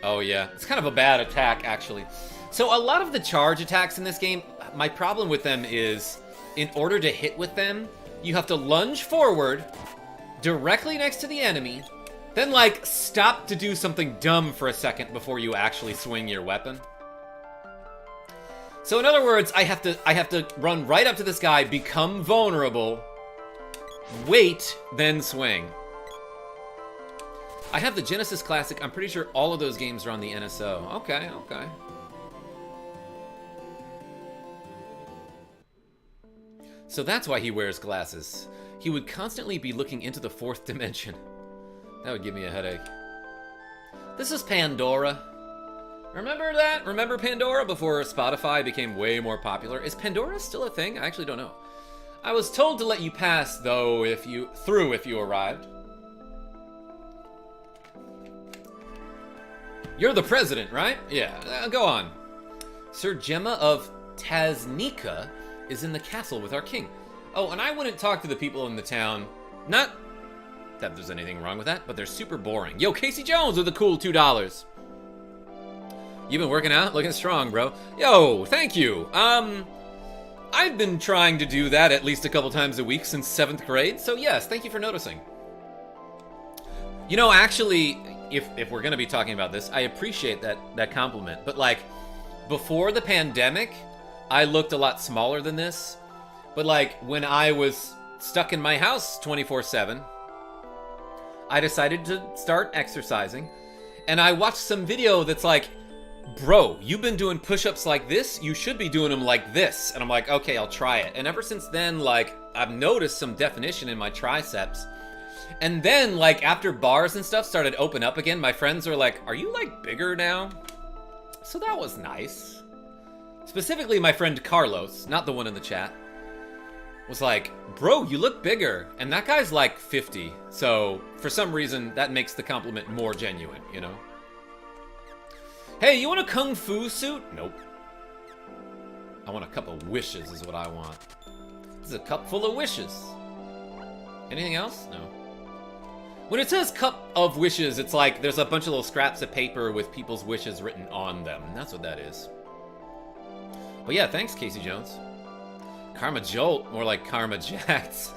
Oh yeah, it's kind of a bad attack, actually. So a lot of the charge attacks in this game, my problem with them is, in order to hit with them, you have to lunge forward, directly next to the enemy, then, like, stop to do something dumb for a second before you actually swing your weapon. So in other words, I have to run right up to this guy, become vulnerable, wait, then swing. I have the Genesis Classic. I'm pretty sure all of those games are on the NSO. Okay, okay. So that's why he wears glasses. He would constantly be looking into the 4th dimension. That would give me a headache. This is Pandora. Remember that? Remember Pandora before Spotify became way more popular? Is Pandora still a thing? I actually don't know. I was told to let you pass, though, if you arrived. You're the president, right? Yeah, go on. Sir Gemma of Taznika is in the castle with our king. Oh, and I wouldn't talk to the people in the town. Not that there's anything wrong with that, but they're super boring. Yo, Casey Jones with a cool $2. You've been working out? Looking strong, bro. Yo, thank you. I've been trying to do that at least a couple times a week since 7th grade, so yes, thank you for noticing. You know, actually, if we're gonna be talking about this, I appreciate that compliment, but like, before the pandemic, I looked a lot smaller than this, but like, when I was stuck in my house 24/7, I decided to start exercising, and I watched some video that's like, bro, you've been doing push-ups like this, you should be doing them like this. And I'm like, okay, I'll try it. And ever since then, like, I've noticed some definition in my triceps. And then, like, after bars and stuff started open up again, my friends were like, are you, like, bigger now? So that was nice. Specifically, my friend Carlos, not the one in the chat, was like, bro, you look bigger. And that guy's like 50. So for some reason, that makes the compliment more genuine, you know? Hey, you want a kung fu suit? Nope. I want a cup of wishes is what I want. This is a cup full of wishes. Anything else? No. When it says Cup of Wishes, it's like there's a bunch of little scraps of paper with people's wishes written on them. That's what that is. But yeah, thanks, Casey Jones. KarmaJolt, more like Karma Jacked.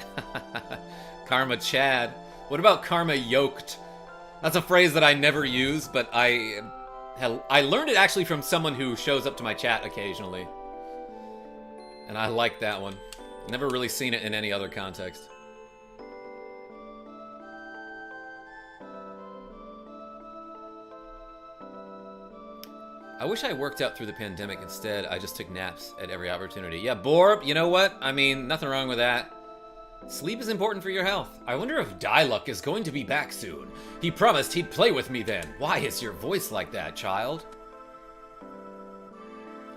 Karma Chad. What about Karma Yoked? That's a phrase that I never use, but I learned it actually from someone who shows up to my chat occasionally. And I like that one. Never really seen it in any other context. I wish I worked out through the pandemic. Instead, I just took naps at every opportunity. Yeah, Borb, you know what? I mean, nothing wrong with that. Sleep is important for your health. I wonder if Diluc is going to be back soon. He promised he'd play with me then. Why is your voice like that, child?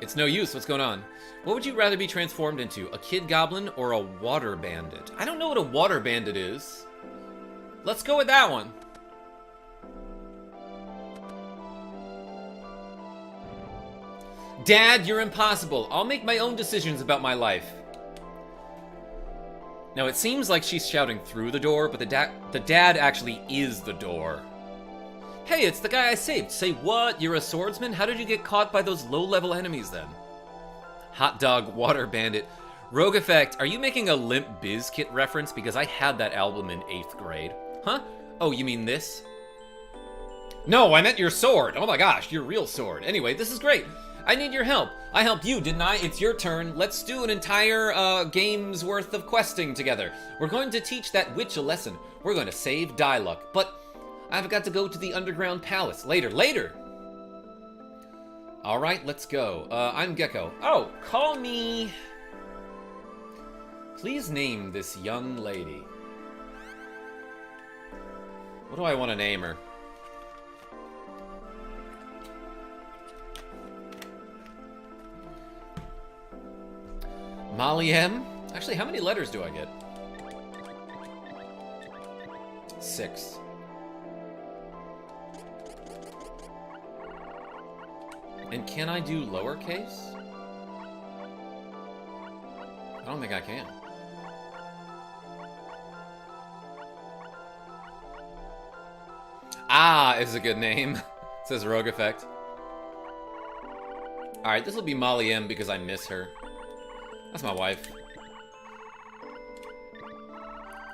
It's no use. What's going on? What would you rather be transformed into? A kid goblin or a water bandit? I don't know what a water bandit is. Let's go with that one. Dad, you're impossible. I'll make my own decisions about my life. Now, it seems like she's shouting through the door, but the dad actually is the door. Hey, it's the guy I saved. Say what? You're a swordsman? How did you get caught by those low-level enemies then? Hot dog, water bandit. Rogue Effect, are you making a Limp Bizkit reference? Because I had that album in 8th grade. Huh? Oh, you mean this? No, I meant your sword. Oh my gosh, your real sword. Anyway, this is great. I need your help. I helped you, didn't I? It's your turn. Let's do an entire game's worth of questing together. We're going to teach that witch a lesson. We're going to save Diluc, but I've got to go to the underground palace. Later. All right, let's go. I'm Gecko. Oh, call me... Please name this young lady. What do I want to name her? Molly M? Actually, how many letters do I get? 6. And can I do lowercase? I don't think I can. Ah, is a good name. Says Rogue Effect. Alright, this will be Molly M because I miss her. That's my wife.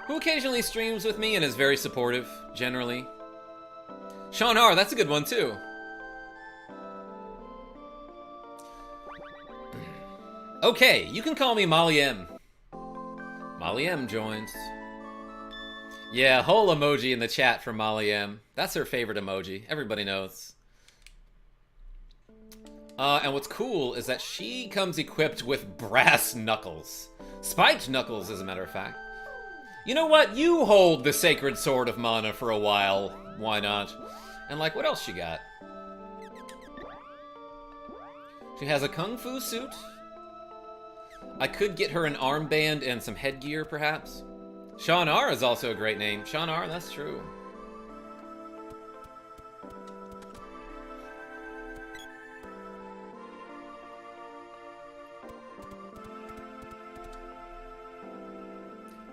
Who occasionally streams with me and is very supportive, generally. Sean R, that's a good one too. Okay, you can call me Molly M. Molly M joins. Yeah, whole emoji in the chat for Molly M. That's her favorite emoji. Everybody knows. And what's cool is that she comes equipped with brass knuckles. Spiked knuckles, as a matter of fact. You know what? You hold the sacred sword of mana for a while. Why not? And like, what else she got? She has a kung fu suit. I could get her an armband and some headgear, perhaps. Sean R is also a great name. Sean R, that's true.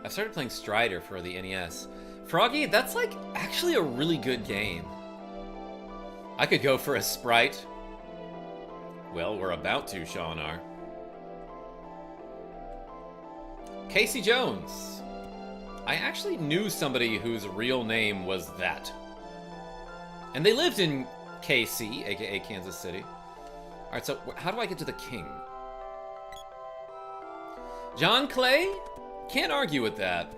I started playing Strider for the NES. Froggy, that's like actually a really good game. I could go for a Sprite. Well, we're about to, Sean R. Casey Jones. I actually knew somebody whose real name was that. And they lived in KC, aka Kansas City. Alright, so how do I get to the king? John Clay? Can't argue with that.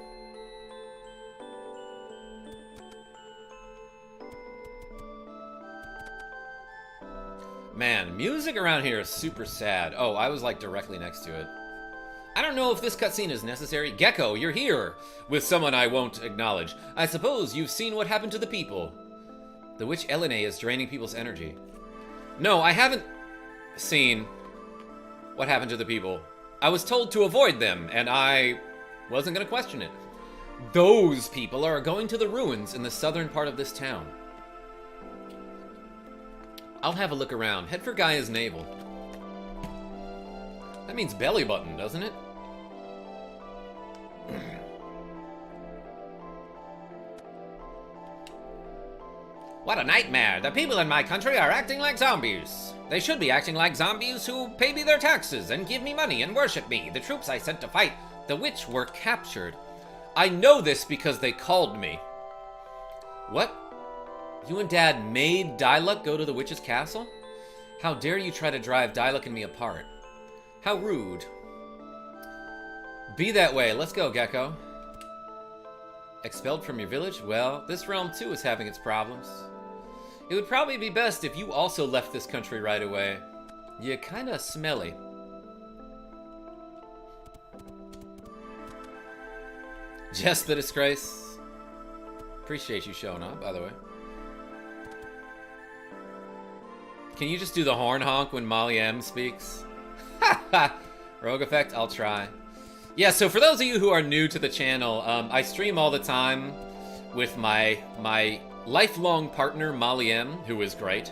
Man, music around here is super sad. Oh, I was like directly next to it. I don't know if this cutscene is necessary. Gecko, you're here! With someone I won't acknowledge. I suppose you've seen what happened to the people. The witch Elene is draining people's energy. No, I haven't seen what happened to the people. I was told to avoid them, and I wasn't gonna question it. Those people are going to the ruins in the southern part of this town. I'll have a look around. Head for Gaia's navel. That means belly button, doesn't it? What a nightmare. The people in my country are acting like zombies. They should be acting like zombies who pay me their taxes and give me money and worship me. The troops I sent to fight the witch were captured. I know this because they called me. What? You and Dad made Diluc go to the witch's castle? How dare you try to drive Diluc and me apart? How rude. Be that way. Let's go, Gecko. Expelled from your village? Well, this realm too is having its problems. It would probably be best if you also left this country right away. You're kinda smelly. Just the disgrace. Appreciate you showing up, by the way. Can you just do the horn honk when Molly M speaks? Ha! Rogue effect, I'll try. Yeah, so for those of you who are new to the channel, I stream all the time with my lifelong partner, Molly M, who is great.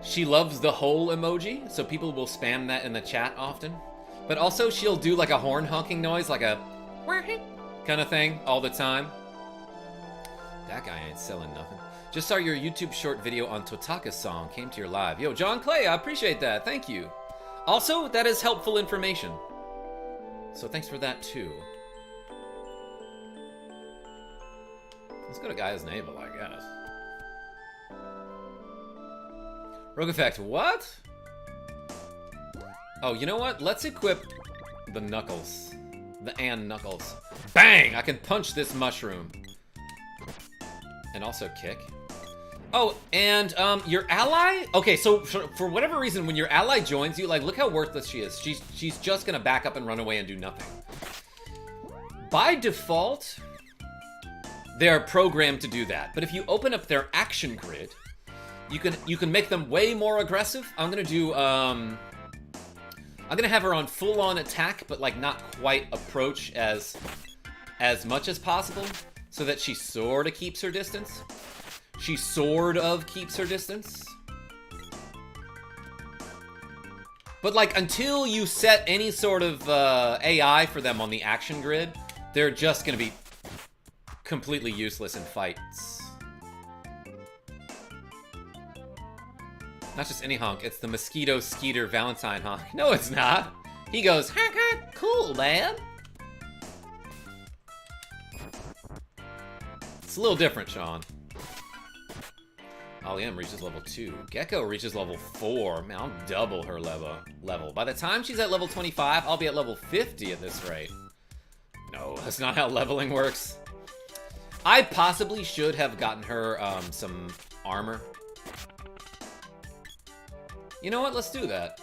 She loves the whole emoji, so people will spam that in the chat often. But also, she'll do like a horn honking noise, like a kind of thing, all the time. That guy ain't selling nothing. Just saw your YouTube short video on Totaka's song, came to your live. Yo, John Clay, I appreciate that, thank you. Also, that is helpful information. So thanks for that, too. Let's go to Gaia's Navel, I guess. Rogue effect, what? Oh, you know what? Let's equip the Knuckles. The Knuckles. Bang! I can punch this mushroom. And also kick. Oh, and your ally? Okay, so for whatever reason, when your ally joins you, like, look how worthless she is. She's just gonna back up and run away and do nothing. By default, they're programmed to do that. But if you open up their action grid, you can make them way more aggressive. I'm gonna do I'm gonna have her on full-on attack, but like not quite approach as much as possible, so that she sorta keeps her distance. She sort of keeps her distance. But like until you set any sort of AI for them on the action grid, they're just gonna be completely useless in fights. Not just any honk, it's the Mosquito Skeeter Valentine honk. No, it's not. He goes, honk, honk, cool, man. It's a little different, Sean. Ollie M reaches level 2. Gecko reaches level 4. Man, I'll double her level. By the time she's at level 25, I'll be at level 50 at this rate. No, that's not how leveling works. I possibly should have gotten her some armor. You know what? Let's do that.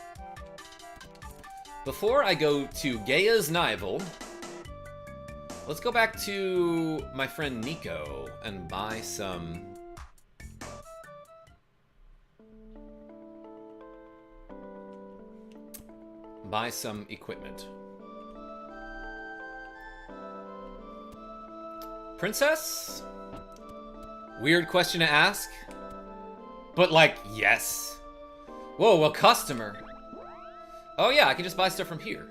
Before I go to Gaia's Navel, let's go back to my friend Nico and buy some... equipment. Princess? Weird question to ask. But like, yes. Whoa, a customer. Oh yeah, I can just buy stuff from here.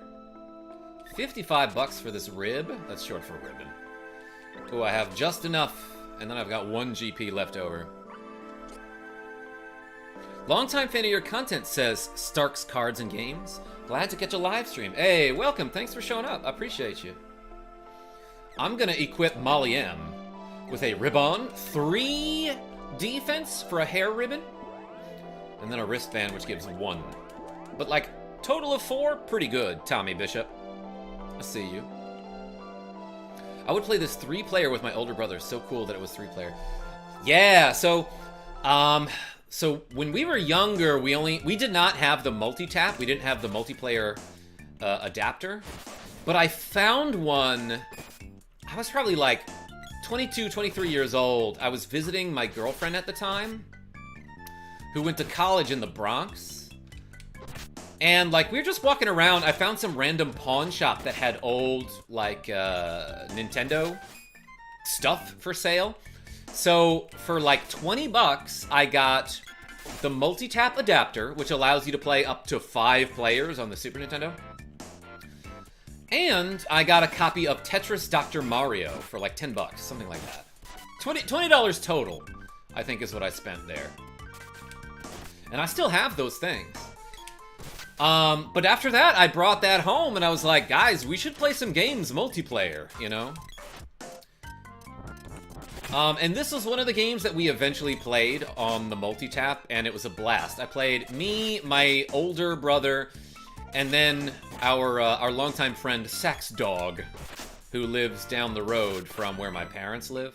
55 bucks for this rib. That's short for ribbon. Oh, I have just enough. And then I've got 1 GP left over. Longtime fan of your content, says Stark's Cards and Games. Glad to catch a live stream. Hey, welcome. Thanks for showing up. I appreciate you. I'm gonna equip Molly M with a ribbon, 3 defense for a hair ribbon, and then a wristband which gives 1. But like, total of 4, pretty good, Tommy Bishop. I see you. I would play this 3-player with my older brother. So cool that it was 3-player. Yeah, so when we were younger, we did not have the multi-tap. We didn't have the multiplayer adapter. But I found one. I was probably like 22, 23 years old. I was visiting my girlfriend at the time, who went to college in the Bronx. And like, we were just walking around. I found some random pawn shop that had old like Nintendo stuff for sale. So for like 20 bucks, I got the multi-tap adapter, which allows you to play up to 5 players on the Super Nintendo. And I got a copy of Tetris Dr. Mario for like 10 bucks, something like that. $20 total. I think is what I spent there. And I still have those things. But after that, I brought that home and I was like, guys, we should play some games multiplayer, you know? And this was one of the games that we eventually played on the multi-tap, and it was a blast. I played me, my older brother, and then our longtime friend Sax Dog, who lives down the road from where my parents live.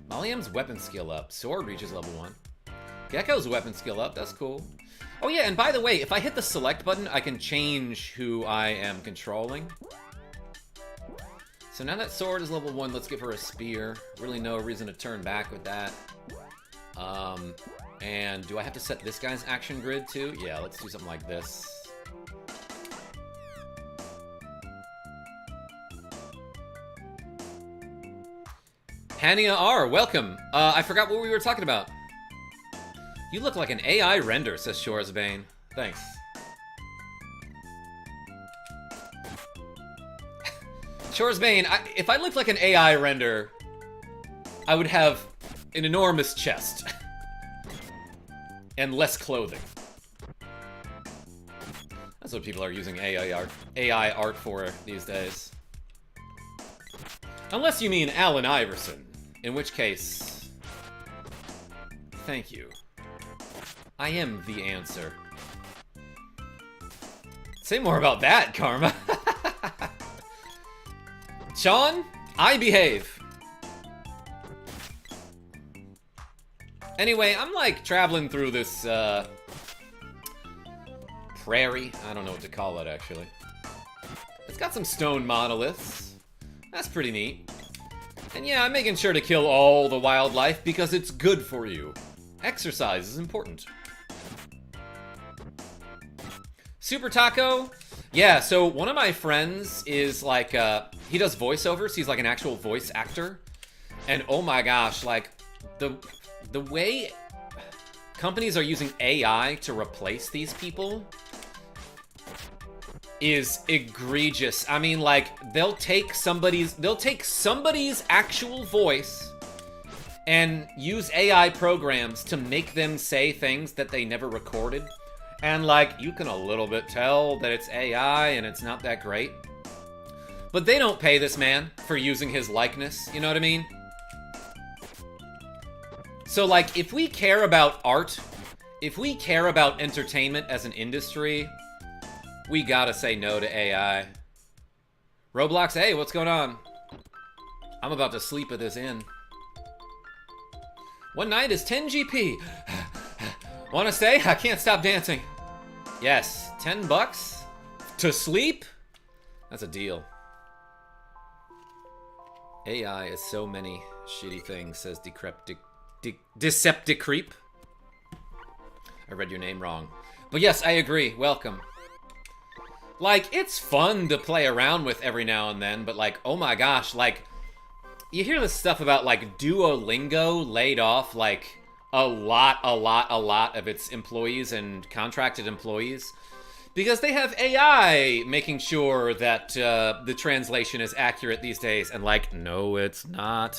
Maliam's weapon skill up. Sword reaches level 1. Gecko's weapon skill up. That's cool. Oh yeah, and by the way, if I hit the select button, I can change who I am controlling. So now that sword is level 1, let's give her a spear. Really no reason to turn back with that. And do I have to set this guy's action grid too? Yeah, let's do something like this. Hania R, welcome. I forgot what we were talking about. You look like an AI render, says Shoresbane. Thanks. Shoresbane, if I looked like an AI render, I would have an enormous chest. And less clothing. That's what people are using AI art for these days. Unless you mean Allen Iverson, in which case, thank you. I am the answer. Say more about that, Karma. Sean, I behave. Anyway, I'm like traveling through this prairie. I don't know what to call it actually. It's got some stone monoliths. That's pretty neat. And yeah, I'm making sure to kill all the wildlife because it's good for you. Exercise is important. Super Taco? Yeah, so one of my friends is like, he does voiceovers. He's like an actual voice actor. And oh my gosh, like, the way companies are using AI to replace these people is egregious. I mean, like, they'll take somebody's actual voice and use AI programs to make them say things that they never recorded. And, like, you can a little bit tell that it's AI and it's not that great. But they don't pay this man for using his likeness, you know what I mean? So, like, if we care about art, if we care about entertainment as an industry, we gotta say no to AI. Roblox, hey, what's going on? I'm about to sleep at this inn. One night is 10 GP. Wanna stay? I can't stop dancing. Yes, 10 bucks to sleep? That's a deal. AI is so many shitty things, says Decepticreep. I read your name wrong. But yes, I agree. Welcome. Like, it's fun to play around with every now and then, but like, oh my gosh, like, you hear this stuff about like Duolingo laid off like a lot of its employees and contracted employees because they have AI making sure that the translation is accurate these days, and like, no, it's not.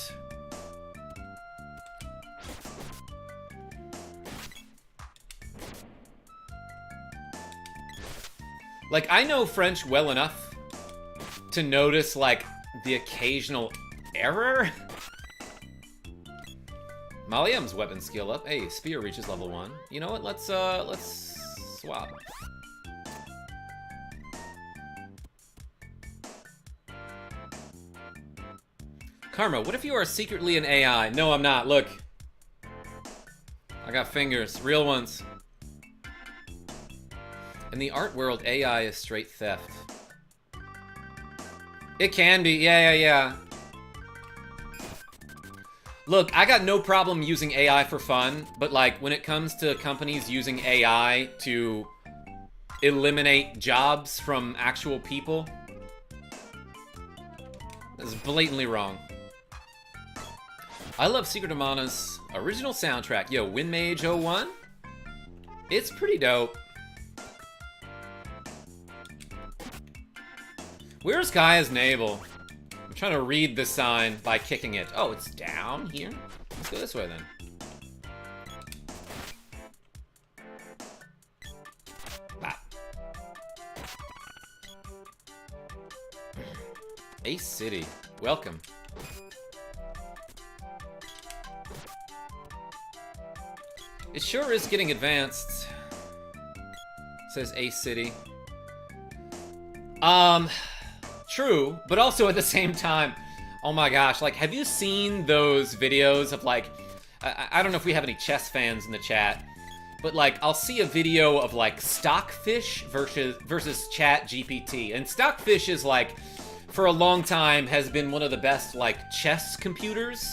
Like, I know French well enough to notice, like, the occasional error. Maliam's weapon skill up. Hey, spear reaches level 1. You know what? Let's swap. Karma, what if you are secretly an AI? No, I'm not. Look. I got fingers. Real ones. In the art world, AI is straight theft. It can be, yeah. Look, I got no problem using AI for fun, but like, when it comes to companies using AI to eliminate jobs from actual people, that's blatantly wrong. I love Secret of Mana's original soundtrack. Yo, Windmage 01? It's pretty dope. Where's Gaia's navel? I'm trying to read the sign by kicking it. Oh, it's down here? Let's go this way then. Ah. Ace City. Welcome. It sure is getting advanced. Says Ace City. True, but also at the same time, oh my gosh, like, have you seen those videos of, like, I don't know if we have any chess fans in the chat, but, like, I'll see a video of, like, Stockfish versus Chat GPT, and Stockfish is, like, for a long time has been one of the best, like, chess computers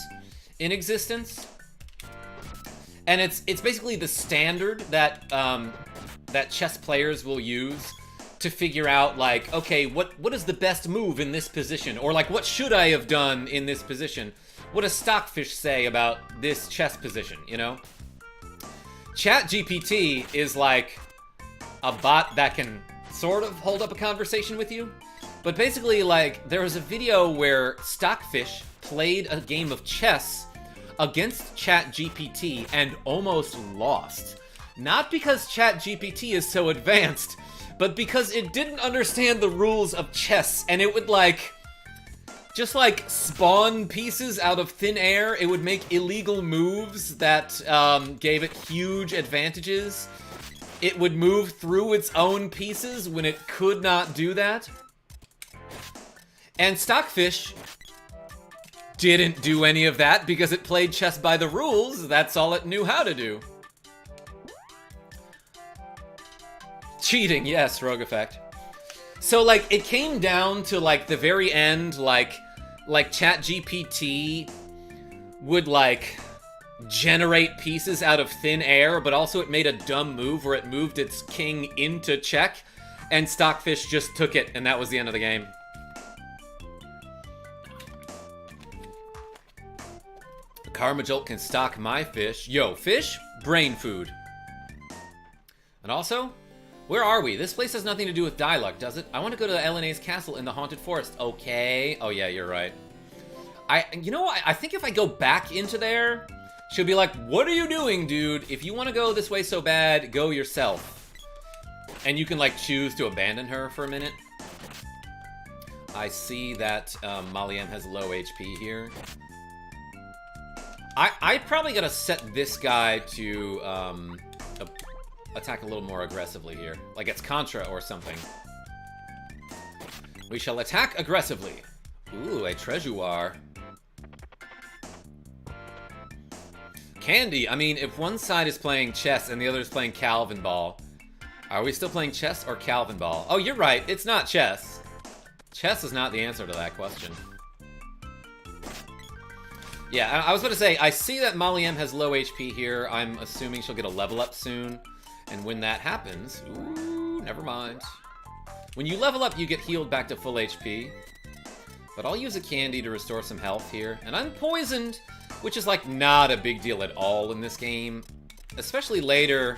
in existence. And it's basically the standard that that chess players will use to figure out, like, okay, what is the best move in this position? Or, like, what should I have done in this position? What does Stockfish say about this chess position, you know? ChatGPT is like a bot that can sort of hold up a conversation with you. But basically, like, there was a video where Stockfish played a game of chess against ChatGPT and almost lost. Not because ChatGPT is so advanced, but because it didn't understand the rules of chess, and it would, like, just, like, spawn pieces out of thin air. It would make illegal moves that gave it huge advantages. It would move through its own pieces when it could not do that. And Stockfish didn't do any of that because it played chess by the rules. That's all it knew how to do. Cheating, yes, Rogue Effect. So, like, it came down to, like, the very end, like ChatGPT would, like, generate pieces out of thin air, but also it made a dumb move where it moved its king into check, and Stockfish just took it, and that was the end of the game. KarmaJolt can stock my fish. Yo, fish? Brain food. And also, where are we? This place has nothing to do with dialogue, does it? I want to go to LNA's castle in the Haunted Forest. Okay. Oh, yeah, you're right. You know what? I think if I go back into there, she'll be like, what are you doing, dude? If you want to go this way so bad, go yourself. And you can, like, choose to abandon her for a minute. I see that Molly M has low HP here. I probably gotta set this guy to attack a little more aggressively here. Like it's Contra or something. We shall attack aggressively. Ooh, a Treasuar. Candy, I mean, if one side is playing chess and the other is playing Calvin Ball, are we still playing chess or Calvin Ball? Oh, you're right, it's not chess. Chess is not the answer to that question. Yeah, I was about to say, I see that Molly M has low HP here. I'm assuming she'll get a level up soon. And when that happens, ooh, never mind. When you level up, you get healed back to full HP. But I'll use a candy to restore some health here. And I'm poisoned, which is like not a big deal at all in this game. Especially later.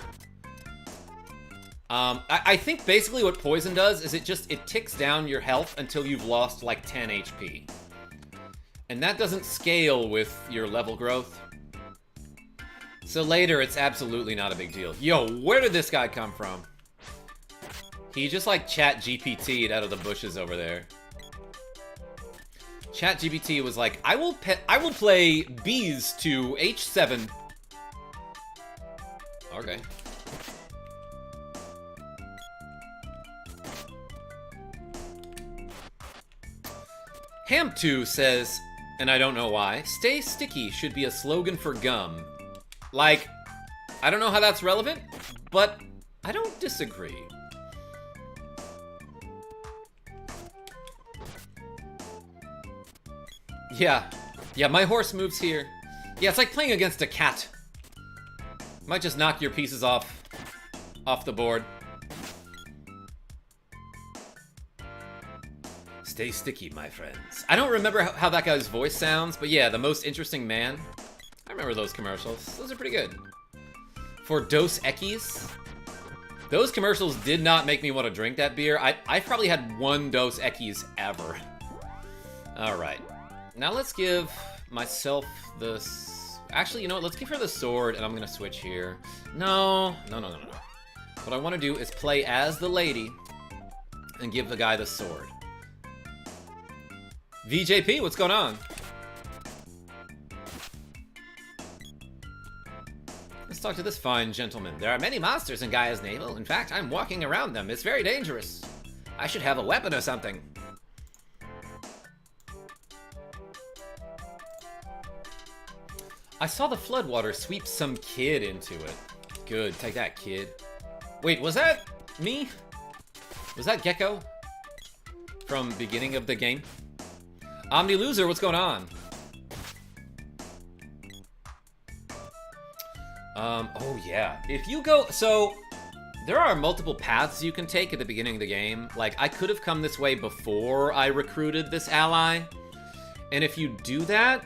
I think basically what poison does is it ticks down your health until you've lost like 10 HP. And that doesn't scale with your level growth. So later, it's absolutely not a big deal. Yo, where did this guy come from? He just like ChatGPT'd out of the bushes over there. ChatGPT was like, I will play bees to H7. Okay. Ham2 says, and I don't know why, stay sticky should be a slogan for gum. Like, I don't know how that's relevant, but I don't disagree. Yeah, my horse moves here. Yeah, it's like playing against a cat. Might just knock your pieces off the board. Stay sticky, my friends. I don't remember how that guy's voice sounds, but yeah, the most interesting man. I remember those commercials. Those are pretty good. For Dos Equis, those commercials did not make me want to drink that beer. I probably had one Dos Equis ever. All right. Now let's give myself the... Actually, you know what? Let's give her the sword, and I'm gonna switch here. No. What I want to do is play as the lady and give the guy the sword. VJP, what's going on? Let's talk to this fine gentleman. There are many monsters in Gaia's navel. In fact, I'm walking around them. It's very dangerous. I should have a weapon or something. I saw the floodwater sweep some kid into it. Good, take that, kid. Wait, was that me? Was that Gecko? From beginning of the game? Omni Loser, what's going on? Oh yeah. If you go, so there are multiple paths you can take at the beginning of the game. Like, I could have come this way before I recruited this ally. And if you do that,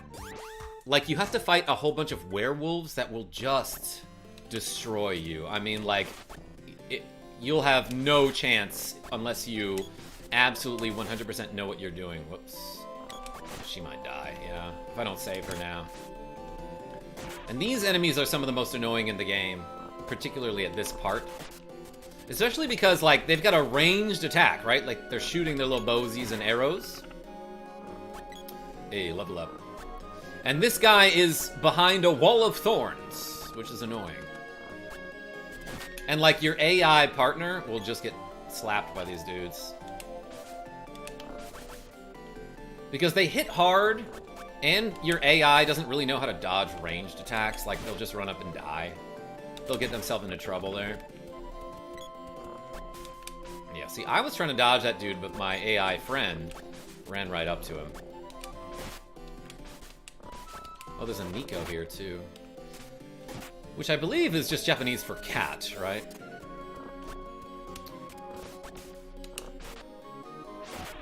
like, you have to fight a whole bunch of werewolves that will just destroy you. I mean, like, you'll have no chance unless you absolutely 100% know what you're doing. Whoops. She might die, yeah, if I don't save her now. And these enemies are some of the most annoying in the game, particularly at this part. Especially because, like, they've got a ranged attack, right? Like, they're shooting their little bowsies and arrows. Hey, level up. And this guy is behind a wall of thorns, which is annoying. And, like, your AI partner will just get slapped by these dudes. Because they hit hard, and your AI doesn't really know how to dodge ranged attacks. Like, they'll just run up and die. They'll get themselves into trouble there. Yeah, see, I was trying to dodge that dude, but my AI friend ran right up to him. Oh, there's a Nico here, too. Which I believe is just Japanese for cat, right?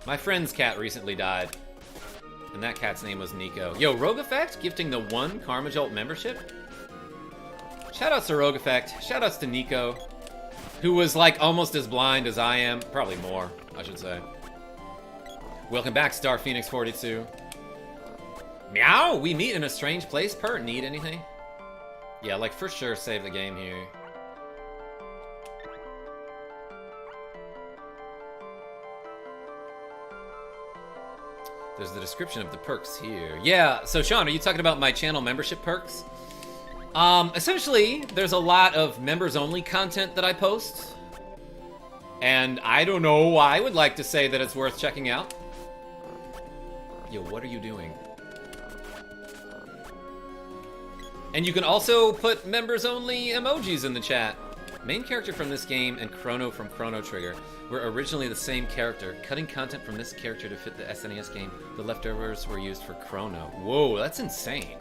My friend's cat recently died. And that cat's name was Nico. Yo, Rogue Effect gifting the 1 KarmaJolt membership. Shoutouts to Rogue Effect. Shoutouts to Nico, who was like almost as blind as I am. Probably more, I should say. Welcome back, Star Phoenix 42. Meow! We meet in a strange place. Need anything? Yeah, like for sure save the game here. There's the description of the perks here. Yeah, so Sean, are you talking about my channel membership perks? Essentially, there's a lot of members-only content that I post. And I don't know, I would like to say that it's worth checking out. Yo, what are you doing? And you can also put members-only emojis in the chat. Main character from this game and Chrono from Chrono Trigger were originally the same character. Cutting content from this character to fit the SNES game, the leftovers were used for Chrono. Whoa, that's insane.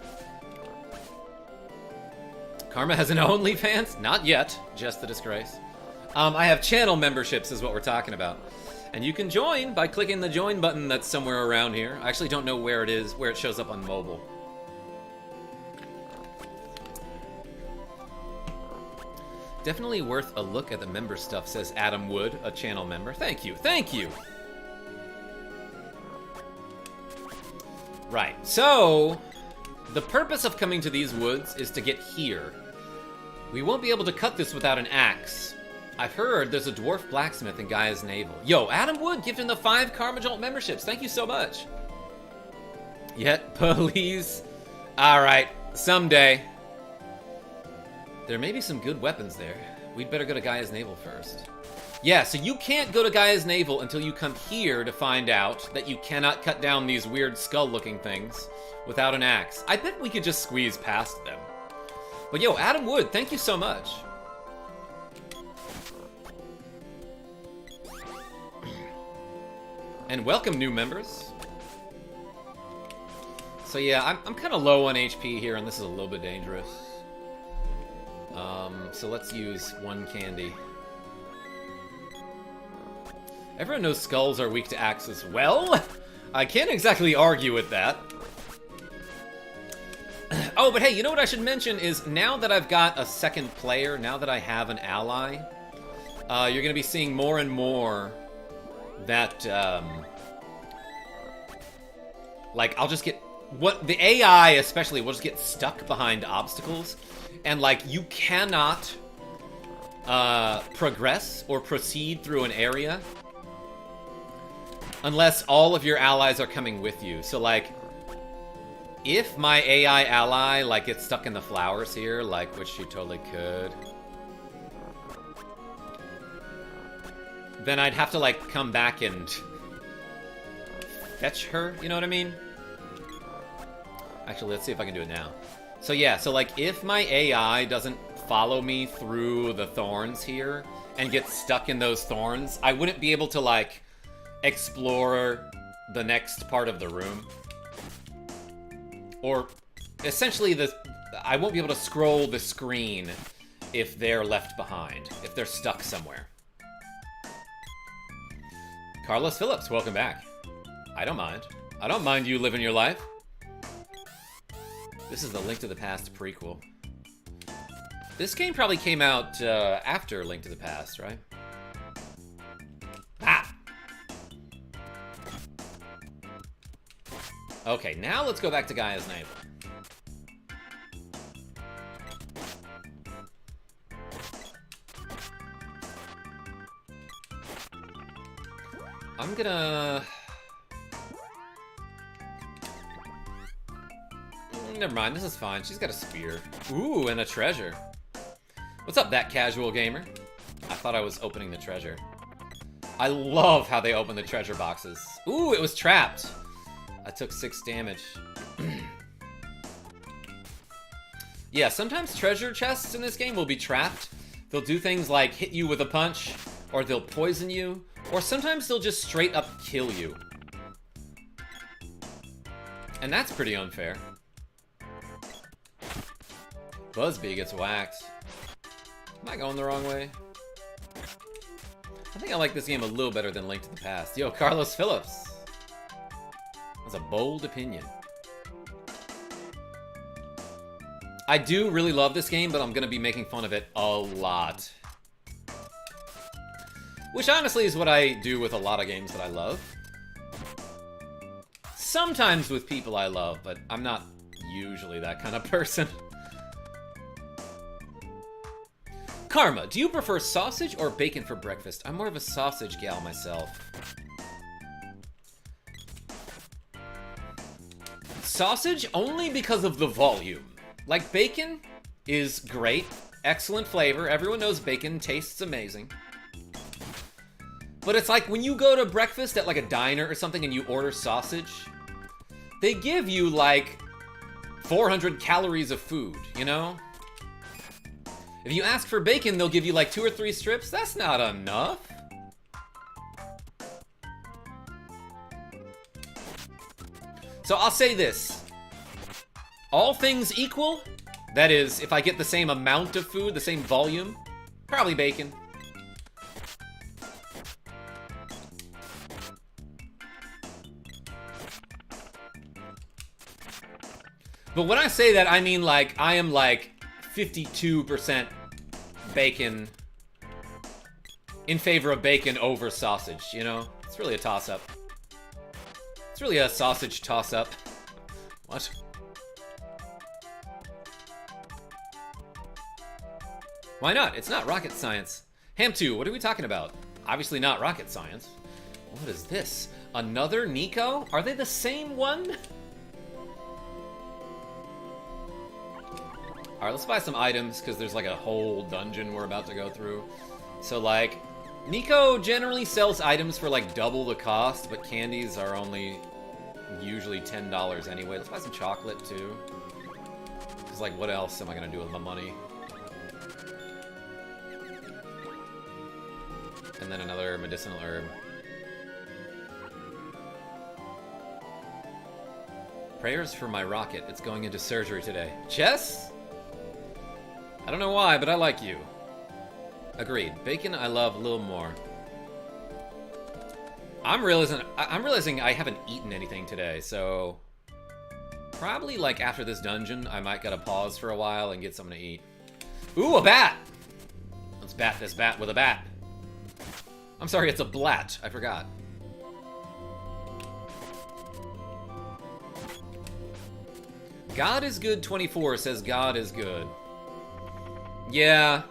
Karma has an OnlyFans? Not yet, just the disgrace. I have channel memberships is what we're talking about. And you can join by clicking the join button that's somewhere around here. I actually don't know where it is, where it shows up on mobile. Definitely worth a look at the member stuff, says Adam Wood, a channel member. Thank you, thank you! Right, so the purpose of coming to these woods is to get here. We won't be able to cut this without an axe. I've heard there's a dwarf blacksmith in Gaia's navel. Yo, Adam Wood gifting the 5 KarmaJolt memberships. Thank you so much. Yet, please. Alright, someday. There may be some good weapons there. We'd better go to Gaia's navel first. Yeah, so you can't go to Gaia's navel until you come here to find out that you cannot cut down these weird skull-looking things without an axe. I bet we could just squeeze past them. But yo, Adam Wood, thank you so much. And welcome, new members. So yeah, I'm kind of low on HP here, and this is a little bit dangerous. So let's use 1 candy. Everyone knows skulls are weak to axes. Well, I can't exactly argue with that. Oh, but hey, you know what I should mention is now that I've got a second player, now that I have an ally, you're going to be seeing more and more that, like, I'll just get what the AI especially will just get stuck behind obstacles, and like you cannot progress or proceed through an area unless all of your allies are coming with you. So like, if my AI ally like gets stuck in the flowers here, like, which she totally could, then I'd have to like come back and fetch her, you know what I mean? Actually, let's see if I can do it now. So yeah, so like if my AI doesn't follow me through the thorns here and get stuck in those thorns, I wouldn't be able to like explore the next part of the room. Or essentially I won't be able to scroll the screen if they're left behind, if they're stuck somewhere. Carlos Phillips, welcome back. I don't mind. I don't mind you living your life. This is the Link to the Past prequel. This game probably came out after Link to the Past, right? Ah! Okay, now let's go back to Gaia's Navel. I'm gonna... Never mind, this is fine. She's got a spear. Ooh, and a treasure. What's up, that casual gamer? I thought I was opening the treasure. I love how they open the treasure boxes. Ooh, it was trapped. I took 6 damage. Yeah, sometimes treasure chests in this game will be trapped. They'll do things like hit you with a punch, or they'll poison you, or sometimes they'll just straight up kill you. And that's pretty unfair. Busby gets whacked. Am I going the wrong way? I think I like this game a little better than Link to the Past. Yo, Carlos Phillips. That's a bold opinion. I do really love this game, but I'm gonna be making fun of it a lot. Which honestly is what I do with a lot of games that I love. Sometimes with people I love, but I'm not usually that kind of person. Karma, do you prefer sausage or bacon for breakfast? I'm more of a sausage gal myself. Sausage only because of the volume. Like, bacon is great, excellent flavor. Everyone knows bacon tastes amazing. But it's like when you go to breakfast at like a diner or something and you order sausage, they give you like 400 calories of food, you know? If you ask for bacon, they'll give you like 2 or 3 strips. That's not enough. So I'll say this. All things equal, that is, if I get the same amount of food, the same volume, probably bacon. But when I say that, I mean like, I am like 52% bacon in favor of bacon over sausage, you know? It's really a toss-up. It's really a sausage toss-up. What? Why not? It's not rocket science. Ham2, what are we talking about? Obviously not rocket science. What is this? Another Nico? Are they the same one? Alright, let's buy some items, because there's like a whole dungeon we're about to go through. So like, Nico generally sells items for like double the cost, but candies are only usually $10 anyway. Let's buy some chocolate too. Because like, what else am I going to do with my money? And then another medicinal herb. Prayers for my rocket. It's going into surgery today. Chess? I don't know why, but I like you. Agreed. Bacon I love a little more. I'm realizing I haven't eaten anything today, so probably like after this dungeon, I might gotta pause for a while and get something to eat. Ooh, a bat! Let's bat this bat with a bat. I'm sorry, it's a blat. I forgot. God is good 24 says God is good. Yeah.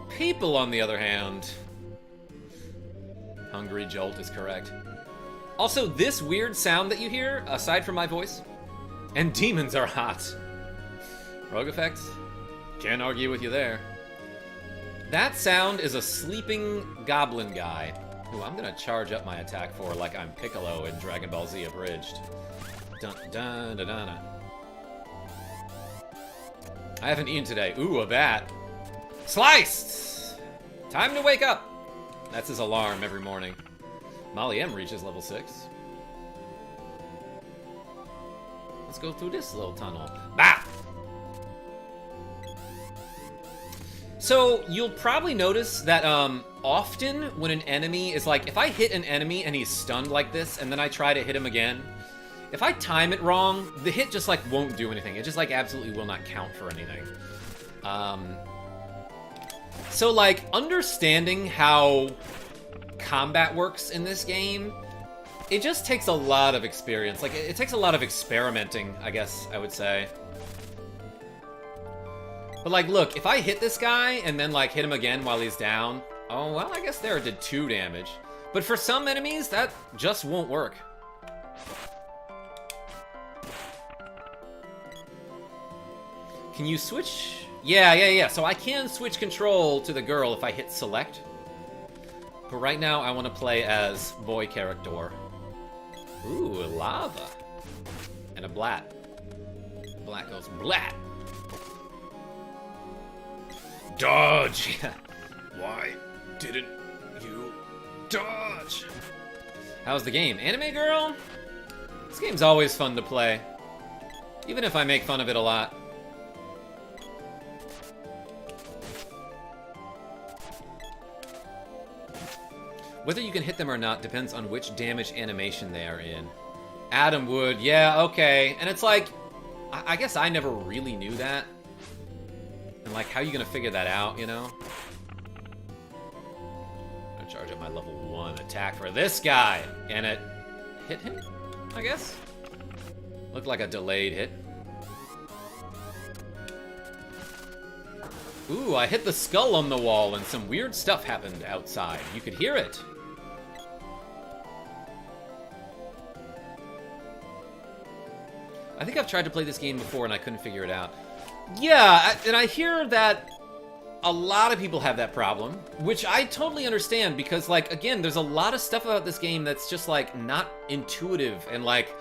People, on the other hand. Hungry Jolt is correct. Also, this weird sound that you hear, aside from my voice, and demons are hot. Rogue effect? Can't argue with you there. That sound is a sleeping goblin guy, who I'm gonna charge up my attack for like I'm Piccolo in Dragon Ball Z Abridged. Dun dun dun dun. I haven't eaten today. Ooh, a bat. Sliced! Time to wake up! That's his alarm every morning. Molly M reaches level 6. Let's go through this little tunnel. Bah! So, you'll probably notice that, often when an enemy is like, if I hit an enemy and he's stunned like this, and then I try to hit him again, if I time it wrong, the hit just, like, won't do anything. It just, like, absolutely will not count for anything. So, like, understanding how combat works in this game, it just takes a lot of experience. Like, it takes a lot of experimenting, I guess I would say. But, like, look, if I hit this guy and then, like, hit him again while he's down, oh, well, I guess there it did 2 damage. But for some enemies, that just won't work. Can you switch? Yeah. So I can switch control to the girl if I hit select. But right now, I want to play as boy character. Ooh, lava. And a blat. Blat goes blat. Dodge! Why didn't you dodge? How's the game? Anime girl? This game's always fun to play. Even if I make fun of it a lot. Whether you can hit them or not depends on which damage animation they are in. Adam would, yeah, okay. And it's like, I guess I never really knew that. And like, how are you gonna figure that out, you know? I'm gonna charge up my level 1 attack for this guy. And it hit him, I guess? Looked like a delayed hit. Ooh, I hit the skull on the wall and some weird stuff happened outside. You could hear it. I think I've tried to play this game before and I couldn't figure it out. Yeah, and I hear that a lot of people have that problem, which I totally understand because, like, again, there's a lot of stuff about this game that's just, like, not intuitive and, like,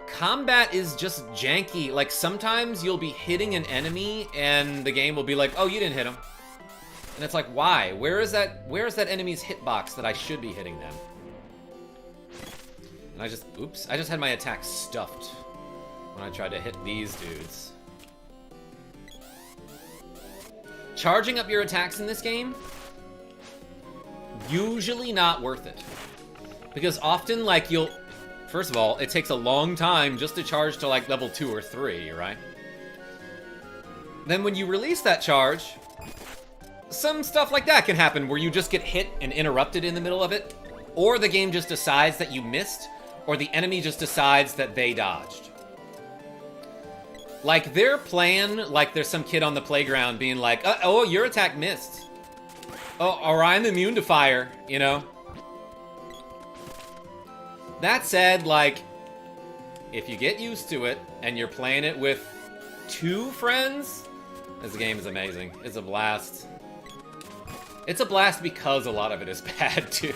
combat is just janky. Like, sometimes you'll be hitting an enemy and the game will be like, oh, you didn't hit him. And it's like, why? Where is that enemy's hitbox that I should be hitting them? And I just had my attack stuffed when I tried to hit these dudes. Charging up your attacks in this game, usually not worth it. Because often, like, first of all, it takes a long time just to charge to, like, level 2 or 3, right? Then when you release that charge, some stuff like that can happen where you just get hit and interrupted in the middle of it, or the game just decides that you missed, or the enemy just decides that they dodged. Like, their plan, like there's some kid on the playground being like, oh, your attack missed. Oh, or I'm immune to fire, you know? That said, like, if you get used to it, and you're playing it with 2 friends, this game is amazing. It's a blast. It's a blast because a lot of it is bad, too.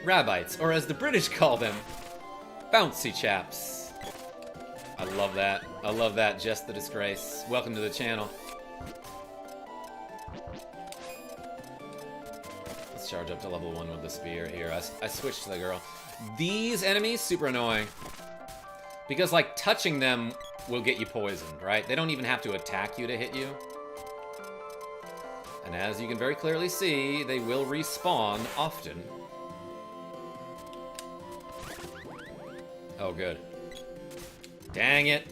Rabbites, or as the British call them, bouncy chaps. I love that. I love that. Just the disgrace. Welcome to the channel. Let's charge up to level 1 with the spear here. I switched to the girl. These enemies, super annoying. Because, like, touching them will get you poisoned, right? They don't even have to attack you to hit you. And as you can very clearly see, they will respawn often. Oh, good. Dang it.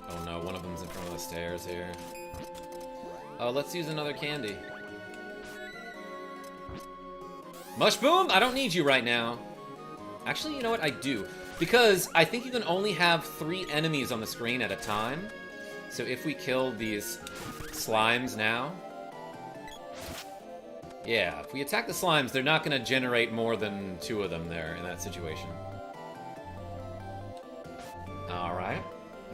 Oh no, one of them's in front of the stairs here. Oh, let's use another candy. Mushboom, I don't need you right now. Actually, you know what? I do. Because I think you can only have 3 enemies on the screen at a time. So if we kill these slimes now... Yeah, if we attack the slimes, they're not going to generate more than 2 of them there in that situation. Alright.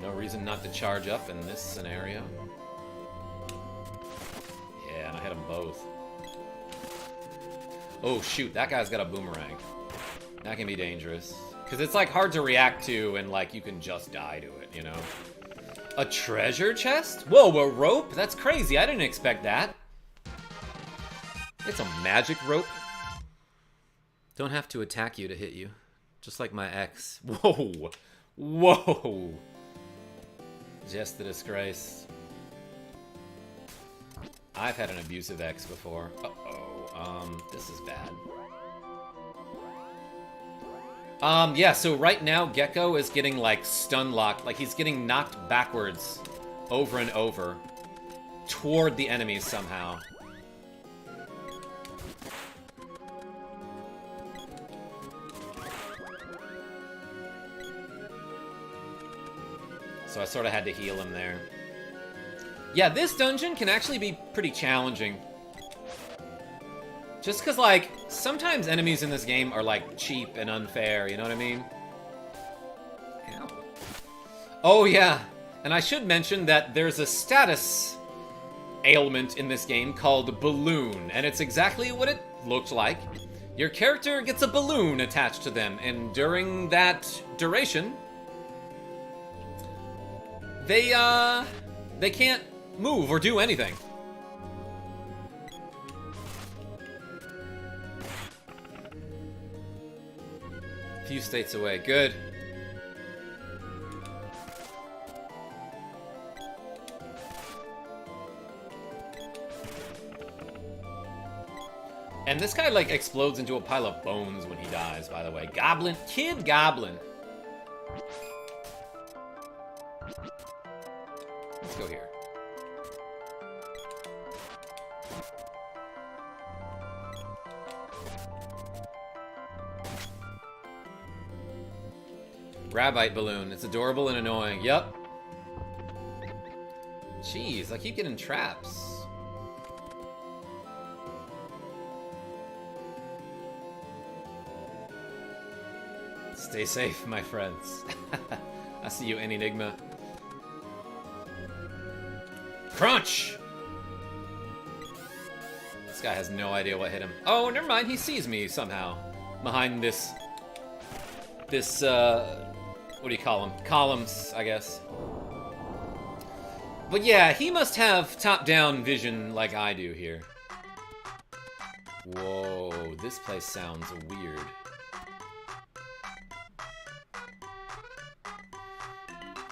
No reason not to charge up in this scenario. Yeah, and I hit them both. Oh, shoot. That guy's got a boomerang. That can be dangerous. Because it's, like, hard to react to, and, like, you can just die to it, you know? A treasure chest? Whoa, a rope? That's crazy. I didn't expect that. It's a magic rope. Don't have to attack you to hit you. Just like my ex. Whoa. Whoa. Just a disgrace. I've had an abusive ex before. Uh-oh. This is bad. Yeah, so right now, Gecko is getting, like, stun locked. Like, he's getting knocked backwards over and over toward the enemies somehow. So I sort of had to heal him there. Yeah, this dungeon can actually be pretty challenging. Just because, like, sometimes enemies in this game are, like, cheap and unfair, you know what I mean? Ow. Oh, yeah. And I should mention that there's a status ailment in this game called Balloon, and it's exactly what it looked like. Your character gets a balloon attached to them, and during that duration, they can't move or do anything. Few states away. Good. And this guy, like, explodes into a pile of bones when he dies, by the way. Goblin. Kid Goblin. Let's go here. Rabbite balloon. It's adorable and annoying. Yup. Jeez, I keep getting traps. Stay safe, my friends. I see you, Enigma. Crunch! This guy has no idea what hit him. Oh, never mind. He sees me somehow. Behind this, what do you call them? Columns, I guess. But yeah, he must have top-down vision like I do here. Whoa, this place sounds weird.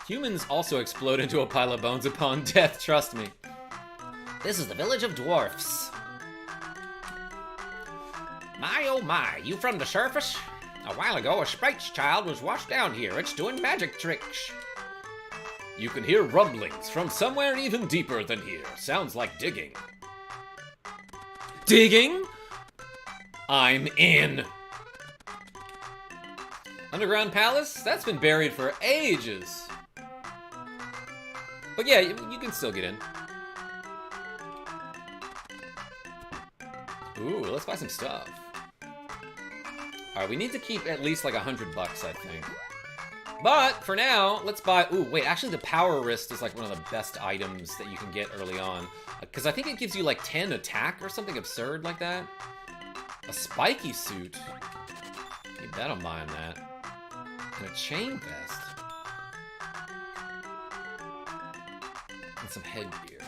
Humans also explode into a pile of bones upon death, trust me. This is the village of dwarfs. My oh my, you from the surface? A while ago, a sprite's child was washed down here. It's doing magic tricks. You can hear rumblings from somewhere even deeper than here. Sounds like digging. Digging? I'm in. Underground palace? That's been buried for ages. But yeah, you can still get in. Ooh, let's buy some stuff. Alright, we need to keep at least like $100 bucks, I think. But for now, let's buy... Ooh, wait, actually the power wrist is like one of the best items that you can get early on. Because I think it gives you like 10 attack or something absurd like that. A spiky suit. You bet I'm buying that. And a chain vest. And some headgear.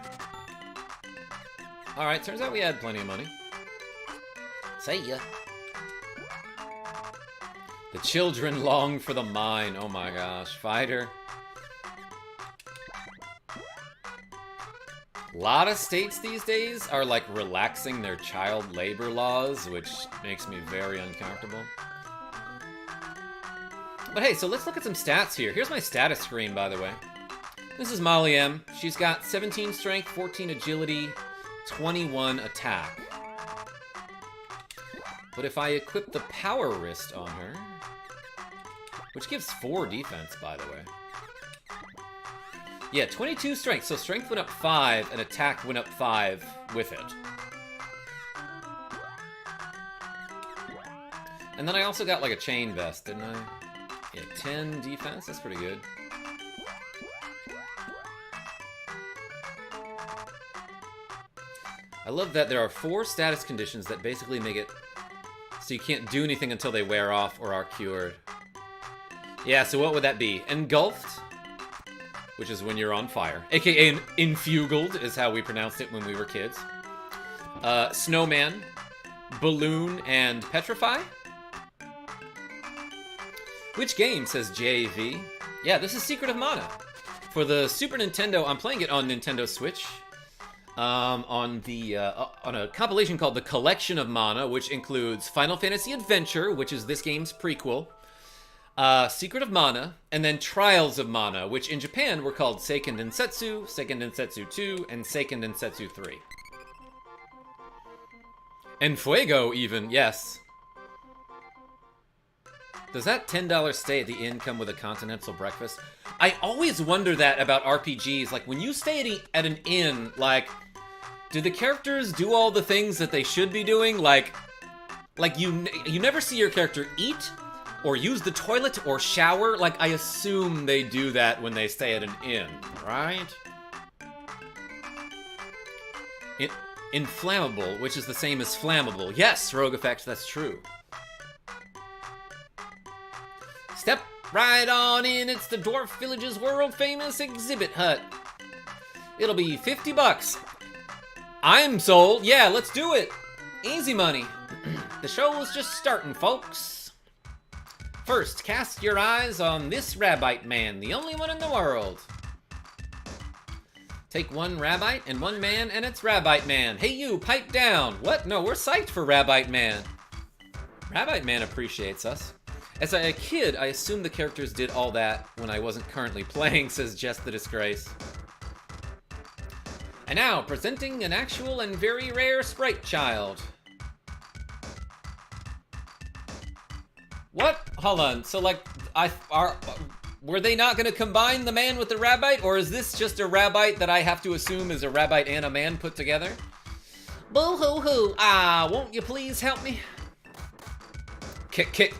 Alright, turns out we had plenty of money. See ya. The children long for the mine. Oh my gosh. Fighter. A lot of states these days are like relaxing their child labor laws, which makes me very uncomfortable. But hey, so let's look at some stats here. Here's my status screen, by the way. This is Molly M. She's got 17 strength, 14 agility, 21 attack. But if I equip the power wrist on her, which gives 4 defense, by the way. Yeah, 22 strength, so strength went up 5, and attack went up 5 with it. And then I also got like a chain vest, didn't I? Yeah, 10 defense, that's pretty good. I love that there are 4 status conditions that basically make it so you can't do anything until they wear off or are cured. Yeah, so what would that be? Engulfed, which is when you're on fire. AKA infugled is how we pronounced it when we were kids. Snowman, balloon, and petrify. Which game, says JV? Yeah, this is Secret of Mana. For the Super Nintendo, I'm playing it on Nintendo Switch. On a compilation called The Collection of Mana, which includes Final Fantasy Adventure, which is this game's prequel, Secret of Mana, and then Trials of Mana, which in Japan were called Seiken Densetsu, Seiken Densetsu 2, and Seiken Densetsu 3. And Fuego, even, yes. Does that $10 stay at the inn come with a continental breakfast? I always wonder that about RPGs. Like, when you stay at an inn, like, do the characters do all the things that they should be doing? Like you never see your character eat, or use the toilet, or shower. Like, I assume they do that when they stay at an inn, right? Inflammable, which is the same as flammable. Yes, Rogue Effect, that's true. Step right on in, it's the Dwarf Village's world-famous exhibit hut. It'll be $50. I'm sold. Yeah, let's do it. Easy money. The show is just starting, folks. First, cast your eyes on this Rabbite man, the only one in the world. Take 1 Rabbite and 1 man, and it's Rabbite Man. Hey you, pipe down. What? No, we're psyched for Rabbite Man. Rabbite Man appreciates us. As a kid, I assumed the characters did all that when I wasn't currently playing, says Just the Disgrace. And now, presenting an actual and very rare sprite child. What? Hold on. So, like, were they not going to combine the man with the Rabbite? Or is this just a Rabbite that I have to assume is a Rabbite and a man put together? Boo-hoo-hoo. Won't you please help me? Kick.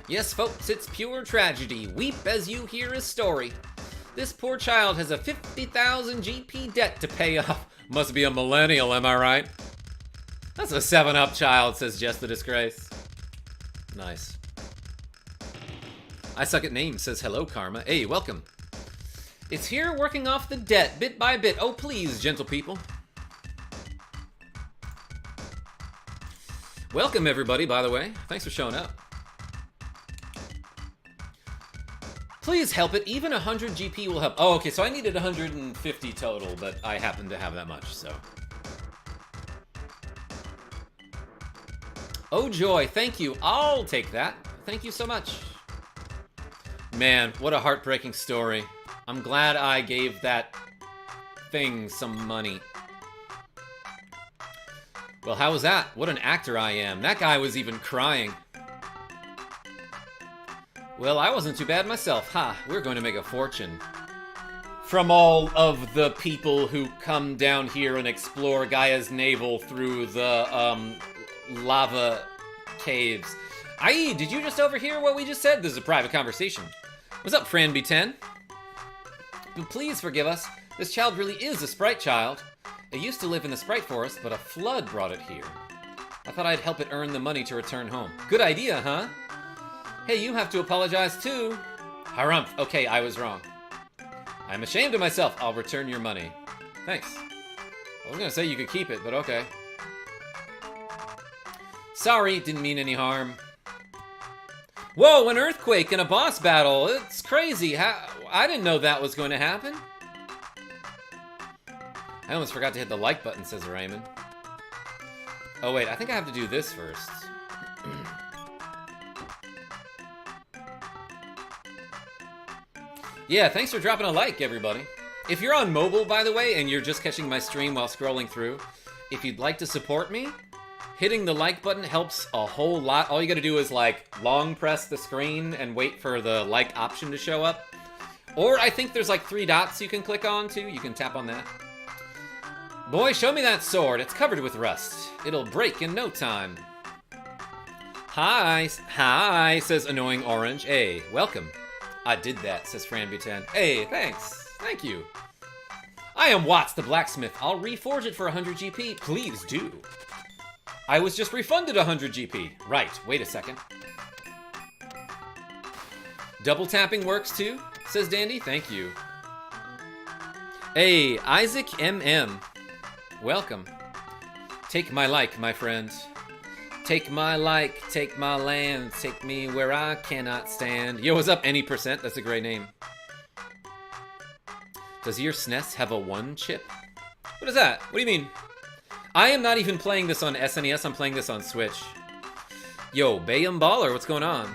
Yes, folks, it's pure tragedy. Weep as you hear his story. This poor child has a 50,000 GP debt to pay off. Must be a millennial, am I right? That's a 7-Up child, says Just the Disgrace. Nice. I suck at names, says Hello Karma. Hey, welcome. It's here working off the debt, bit by bit. Oh, please, gentle people. Welcome, everybody, by the way. Thanks for showing up. Please help it. Even 100 GP will help. Oh, okay, so I needed 150 total, but I happen to have that much, so. Oh, joy. Thank you. I'll take that. Thank you so much. Man, what a heartbreaking story. I'm glad I gave that thing some money. Well, how was that? What an actor I am. That guy was even crying. Well, I wasn't too bad myself. We're going to make a fortune. From all of the people who come down here and explore Gaia's navel through the, lava caves. Did you just overhear what we just said? This is a private conversation. What's up, Fran B10? But please forgive us. This child really is a sprite child. It used to live in the sprite forest, but a flood brought it here. I thought I'd help it earn the money to return home. Good idea, huh? Hey, you have to apologize too. Harumph. Okay, I was wrong. I'm ashamed of myself. I'll return your money. Thanks. I was gonna say you could keep it, but okay. Sorry, didn't mean any harm. Whoa, an earthquake and a boss battle. It's crazy. I didn't know that was going to happen. I almost forgot to hit the like button, says Raymond. Oh wait, I think I have to do this first. Yeah, thanks for dropping a like, everybody. If you're on mobile, by the way, and you're just catching my stream while scrolling through, if you'd like to support me, Hitting the like button helps a whole lot. All you gotta do is like long press the screen and wait for the like option to show up. Or I think there's like 3 dots you can click on too. You can tap on that. Boy, show me that sword. It's covered with rust. It'll break in no time. Hi, says Annoying Orange. Hey, welcome. I did that, says Frambutan. Hey, thanks. Thank you. I am Watts the blacksmith. I'll reforge it for 100 GP. Please do. I was just refunded 100 GP. Right, wait a second. Double tapping works too, says Dandy. Thank you. Hey, Isaac MM. Welcome. Take my like, my friend. Take my like, take my land, take me where I cannot stand. Yo, what's up, Any %? That's a great name. Does your SNES have a 1 chip? What is that? What do you mean? I am not even playing this on SNES, I'm playing this on Switch. Yo, Bayum Baller, what's going on?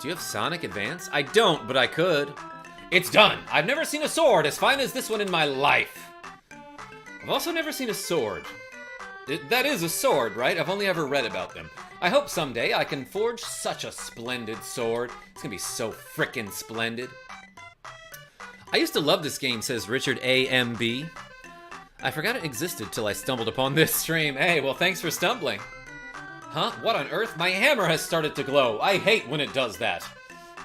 Do you have Sonic Advance? I don't, but I could. It's done! I've never seen a sword as fine as this one in my life. I've also never seen a sword. That is a sword, right? I've only ever read about them. I hope someday I can forge such a splendid sword. It's gonna be so frickin' splendid. I used to love this game, says Richard AMB. I forgot it existed till I stumbled upon this stream. Hey, well, thanks for stumbling. Huh? What on earth? My hammer has started to glow. I hate when it does that.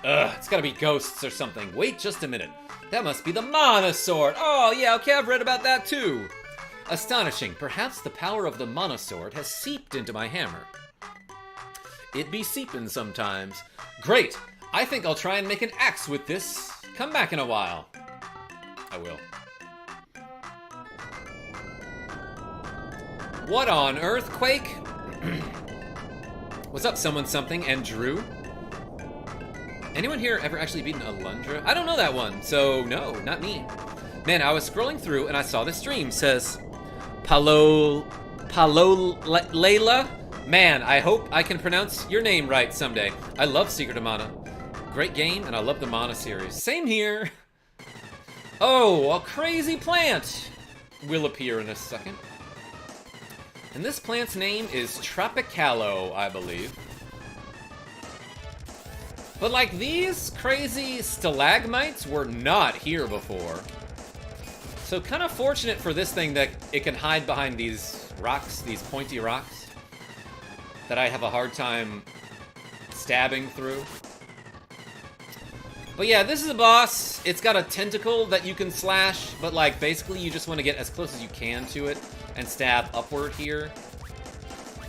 Ugh, it's gotta be ghosts or something. Wait just a minute. That must be the Mana Sword. Oh, yeah, okay, I've read about that too. Astonishing. Perhaps the power of the Mana Sword has seeped into my hammer. It be seepin' sometimes. Great. I think I'll try and make an axe with this. Come back in a while. I will. What on earthquake? What's up, someone something, and Drew? Anyone here ever actually beaten a Lundra? I don't know that one, so no, not me. Man, I was scrolling through and I saw this stream. Says, Layla? Man, I hope I can pronounce your name right someday. I love Secret of Mana. Great game, and I love the Mana series. Same here. Oh, a crazy plant will appear in a second. And this plant's name is Tropicalo, I believe. But like, these crazy stalagmites were not here before. So kind of fortunate for this thing that it can hide behind these rocks, these pointy rocks, that I have a hard time stabbing through. But yeah, this is a boss. It's got a tentacle that you can slash, but like basically you just want to get as close as you can to it and stab upward here.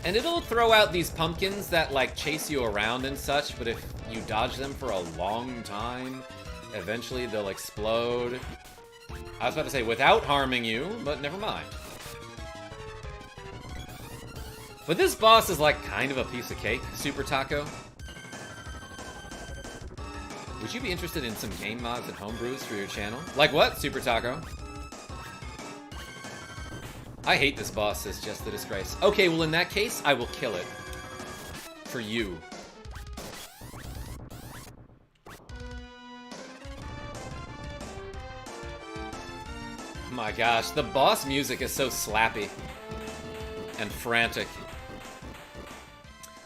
And it'll throw out these pumpkins that like chase you around and such, but if you dodge them for a long time, eventually they'll explode. I was about to say without harming you, but never mind. But this boss is like kind of a piece of cake, Super Taco. Would you be interested in some game mods and homebrews for your channel? Like what, Super Taco? I hate this boss, says Just the Disgrace. Okay, well in that case, I will kill it. For you. My gosh, the boss music is so slappy. And frantic.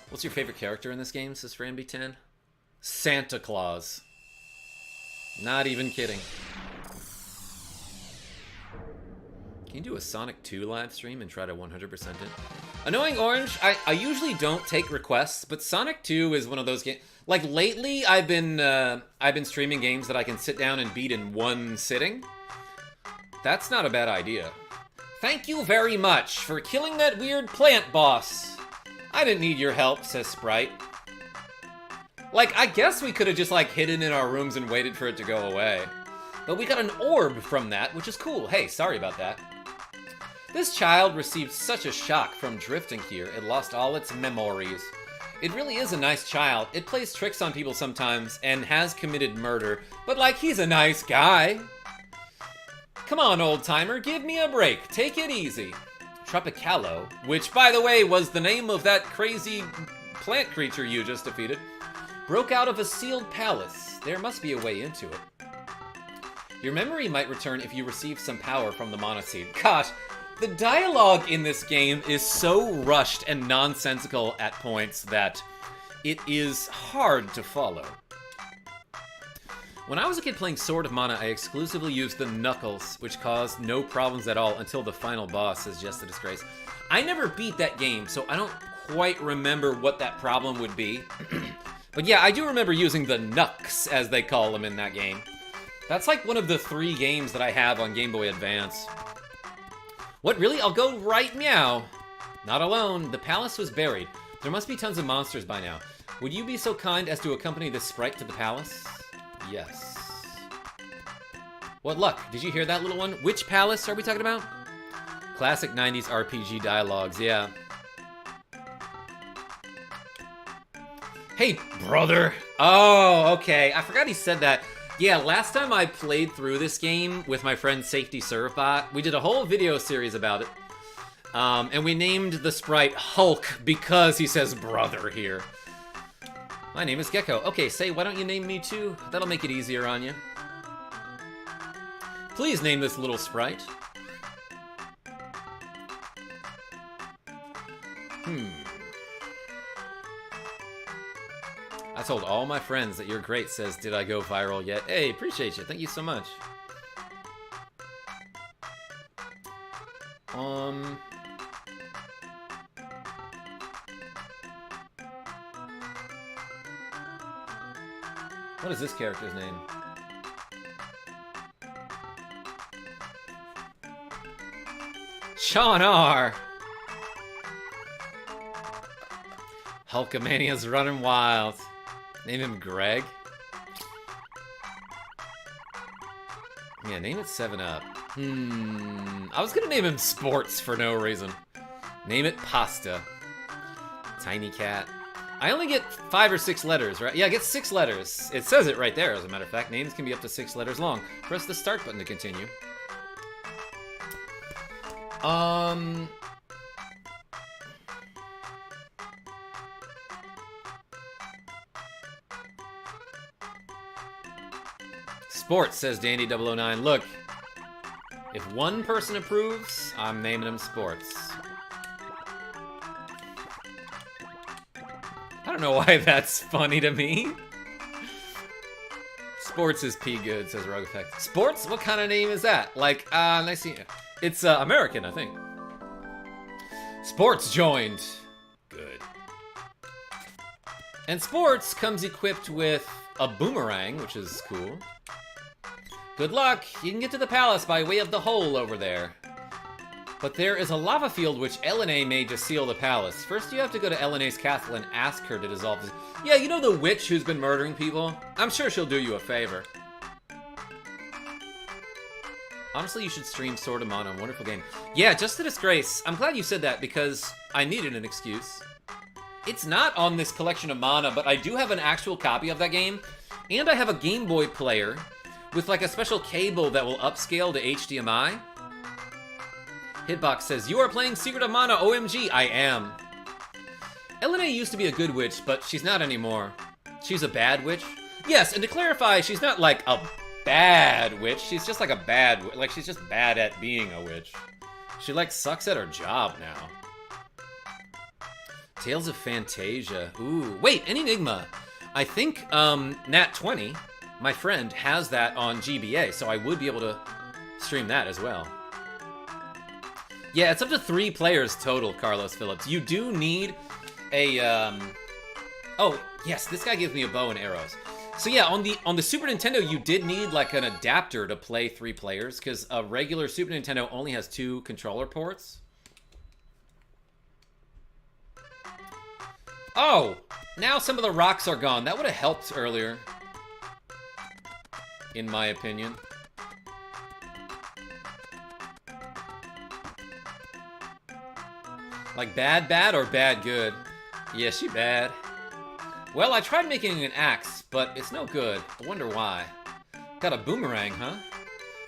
What's your favorite character in this game, says Framby10? Santa Claus. Not even kidding. Can you do a Sonic 2 live stream and try to 100% it? Annoying Orange, I usually don't take requests, but Sonic 2 is one of those games. Like lately, I've been streaming games that I can sit down and beat in one sitting. That's not a bad idea. Thank you very much for killing that weird plant boss. I didn't need your help, says Sprite. Like, I guess we could have just, like, hidden in our rooms and waited for it to go away. But we got an orb from that, which is cool. Hey, sorry about that. This child received such a shock from drifting here, it lost all its memories. It really is a nice child. It plays tricks on people sometimes and has committed murder, but, like, he's a nice guy. Come on, old-timer, give me a break. Take it easy. Tropicalo, which, by the way, was the name of that crazy plant creature you just defeated, broke out of a sealed palace. There must be a way into it. Your memory might return if you receive some power from the Mana Seed. Gosh, The dialogue in this game is so rushed and nonsensical at points that it is hard to follow. When I was a kid playing Sword of Mana, I exclusively used the Knuckles, which caused no problems at all until the final boss, says Just a Disgrace. I never beat that game, so I don't quite remember what that problem would be. But yeah, I do remember using the Knucks, as they call them in that game. That's like one of the 3 games that I have on Game Boy Advance. What, really? I'll go right meow. Not alone. The palace was buried. There must be tons of monsters by now. Would you be so kind as to accompany this sprite to the palace? Yes. What luck? Did you hear that, little one? Which palace are we talking about? Classic 90s RPG dialogues, yeah. Hey, brother. Oh, okay. I forgot he said that. Yeah, last time I played through this game with my friend Safety Servbot, we did a whole video series about it. And we named the sprite Hulk because he says brother here. My name is Gecko. Okay, say, why don't you name me too? That'll make it easier on you. Please name this little sprite. I told all my friends that you're great, says Did I Go Viral Yet? Hey, appreciate you. Thank you so much. What is this character's name? Sean R. Hulkamania's running wild. Name him Greg. Yeah, name it 7-Up. I was gonna name him Sports for no reason. Name it Pasta. Tiny Cat. I only get 5 or 6 letters, right? Yeah, I get 6 letters. It says it right there, as a matter of fact. Names can be up to 6 letters long. Press the start button to continue. Sports, says Dandy009. Look, if one person approves, I'm naming him Sports. I don't know why that's funny to me. Sports is pea good, says Rogue Effect. Sports? What kind of name is that? Like, nice seeing you. It's American, I think. Sports joined. Good. And Sports comes equipped with a boomerang, which is cool. Good luck! You can get to the palace by way of the hole over there. But there is a lava field which Elena made to seal the palace. First you have to go to Elena's castle and ask her to dissolve this. Yeah, you know the witch who's been murdering people? I'm sure she'll do you a favor. Honestly, you should stream Sword of Mana, wonderful game. Yeah, Just a Disgrace. I'm glad you said that because I needed an excuse. It's not on this collection of Mana, but I do have an actual copy of that game. And I have a Game Boy player with like a special cable that will upscale to HDMI. Hitbox says, you are playing Secret of Mana, OMG, I am. Elena used to be a good witch, but she's not anymore. She's a bad witch? Yes, and to clarify, she's not like a bad witch, she's just like a bad, like she's just bad at being a witch. She like sucks at her job now. Tales of Fantasia, ooh, wait, an Enigma. I think, Nat20, my friend, has that on GBA, so I would be able to stream that as well. Yeah, it's up to 3 players total, Carlos Phillips. You do need a, Oh, yes, this guy gives me a bow and arrows. So yeah, on the Super Nintendo, you did need like an adapter to play 3 players, because a regular Super Nintendo only has 2 controller ports. Oh, now some of the rocks are gone. That would have helped earlier, in my opinion. Like bad or bad good? Yeah, she bad. Well, I tried making an axe, but it's no good. I wonder why. Got a boomerang, huh?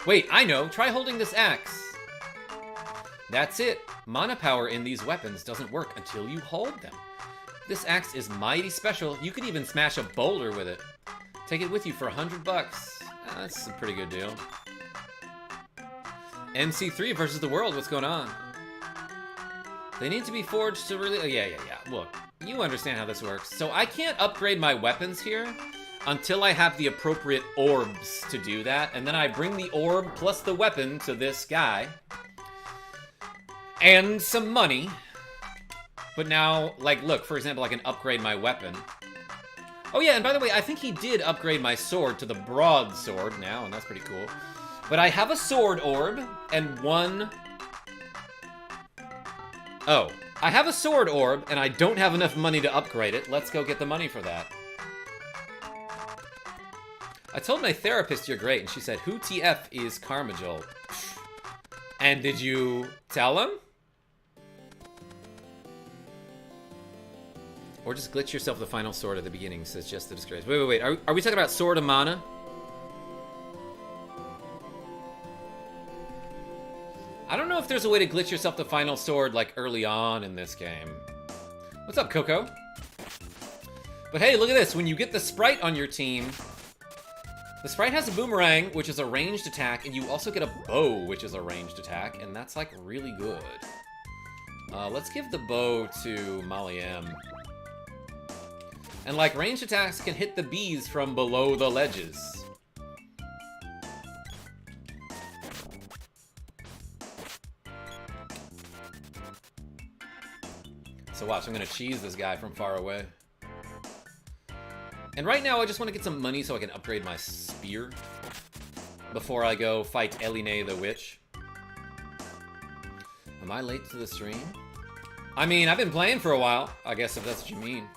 Wait, I know. Try holding this axe. That's it. Mana power in these weapons doesn't work until you hold them. This axe is mighty special. You could even smash a boulder with it. Take it with you for $100. That's a pretty good deal. NC3 versus the world. What's going on? They need to be forged to really... Oh, yeah. Look, you understand how this works. So I can't upgrade my weapons here until I have the appropriate orbs to do that. And then I bring the orb plus the weapon to this guy. And some money. But now, like, look, for example, I can upgrade my weapon. Oh yeah, and by the way, I think he did upgrade my sword to the broadsword now, and that's pretty cool. But I have a sword orb, and one... Oh, I have a sword orb, and I don't have enough money to upgrade it. Let's go get the money for that. I told my therapist you're great, and she said, who TF is KarmaJolt? And did you tell him? Or just glitch yourself the final sword at the beginning, says Just the Disgrace. Wait. Are we talking about Sword of Mana? I don't know if there's a way to glitch yourself the final sword, like, early on in this game. What's up, Coco? But hey, look at this. When you get the Sprite on your team, the Sprite has a boomerang, which is a ranged attack, and you also get a bow, which is a ranged attack, and that's, like, really good. Let's give the bow to Molly M. And, like, ranged attacks can hit the bees from below the ledges. So watch, I'm gonna cheese this guy from far away. And right now, I just want to get some money so I can upgrade my spear before I go fight Eline the Witch. Am I late to the stream? I mean, I've been playing for a while, I guess, if that's what you mean.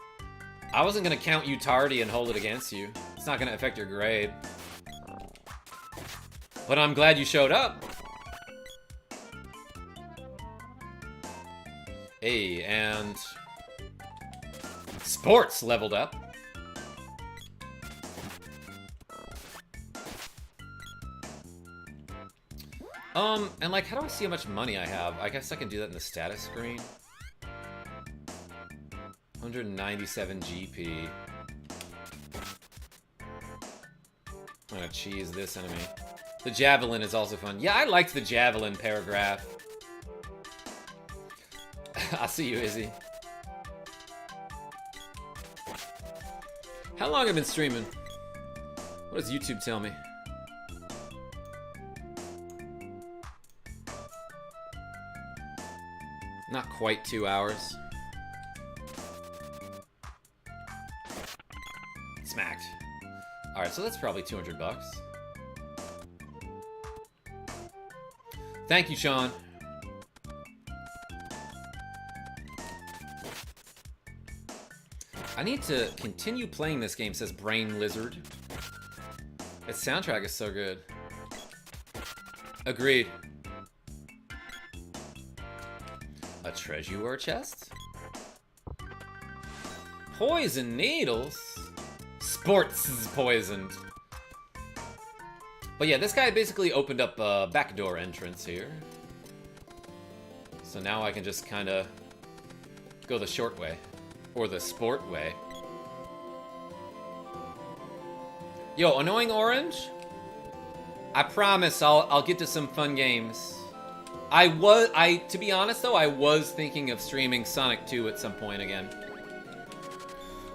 I wasn't gonna count you tardy and hold it against you. It's not gonna affect your grade. But I'm glad you showed up. Hey, and... Sports leveled up. And like, how do I see how much money I have? I guess I can do that in the status screen. 197 GP. I'm gonna cheese this enemy. The javelin is also fun. Yeah, I liked the javelin paragraph. I'll see you, Izzy. How long have I been streaming? What does YouTube tell me? Not quite 2 hours. Smacked. Alright, so that's probably 200 bucks. Thank you, Sean. I need to continue playing this game, says Brain Lizard. Its soundtrack is so good. Agreed. A treasure chest? Poison needles? Sports is poisoned. But yeah, this guy basically opened up a backdoor entrance here. So now I can just kind of go the short way. Or the sport way. Yo, Annoying Orange? I promise I'll get to some fun games. To be honest though, I was thinking of streaming Sonic 2 at some point again.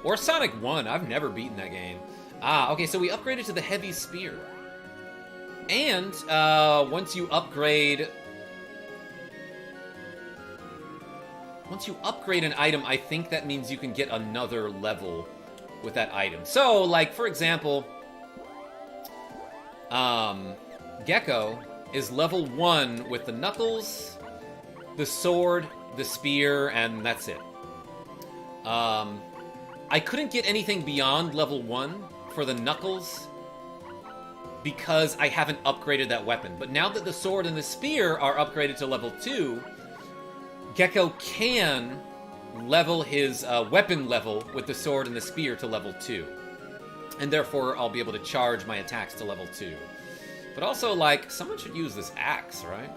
Or Sonic 1, I've never beaten that game. Ah, okay, so we upgraded to the Heavy Spear. And, once you upgrade an item, I think that means you can get another level with that item. So, like, for example, Gecko is level 1 with the knuckles, the sword, the spear, and that's it. I couldn't get anything beyond level 1 for the knuckles because I haven't upgraded that weapon. But now that the sword and the spear are upgraded to level 2, Gecko can level his weapon level with the sword and the spear to level 2. And therefore, I'll be able to charge my attacks to level 2. But also, like, someone should use this axe, right?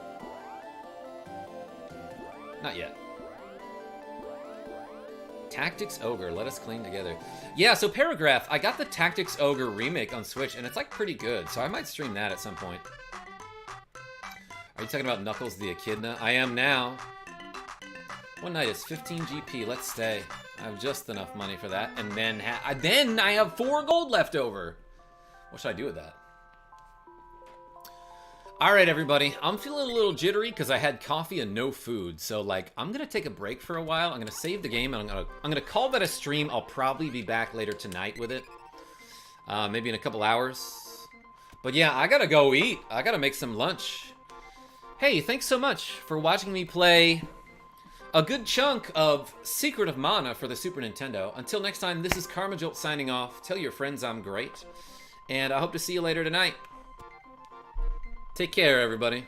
Not yet. Tactics Ogre, let us clean together. Yeah, so Paragraph, I got the Tactics Ogre remake on Switch, and it's, like, pretty good. So I might stream that at some point. Are you talking about Knuckles the Echidna? I am now. One night is 15 GP. Let's stay. I have just enough money for that. And then, I have 4 gold left over. What should I do with that? Alright, everybody. I'm feeling a little jittery because I had coffee and no food. So, like, I'm going to take a break for a while. I'm going to save the game, and I'm going to call that a stream. I'll probably be back later tonight with it. Maybe in a couple hours. But yeah, I got to go eat. I got to make some lunch. Hey, thanks so much for watching me play a good chunk of Secret of Mana for the Super Nintendo. Until next time, this is KarmaJolt signing off. Tell your friends I'm great. And I hope to see you later tonight. Take care, everybody.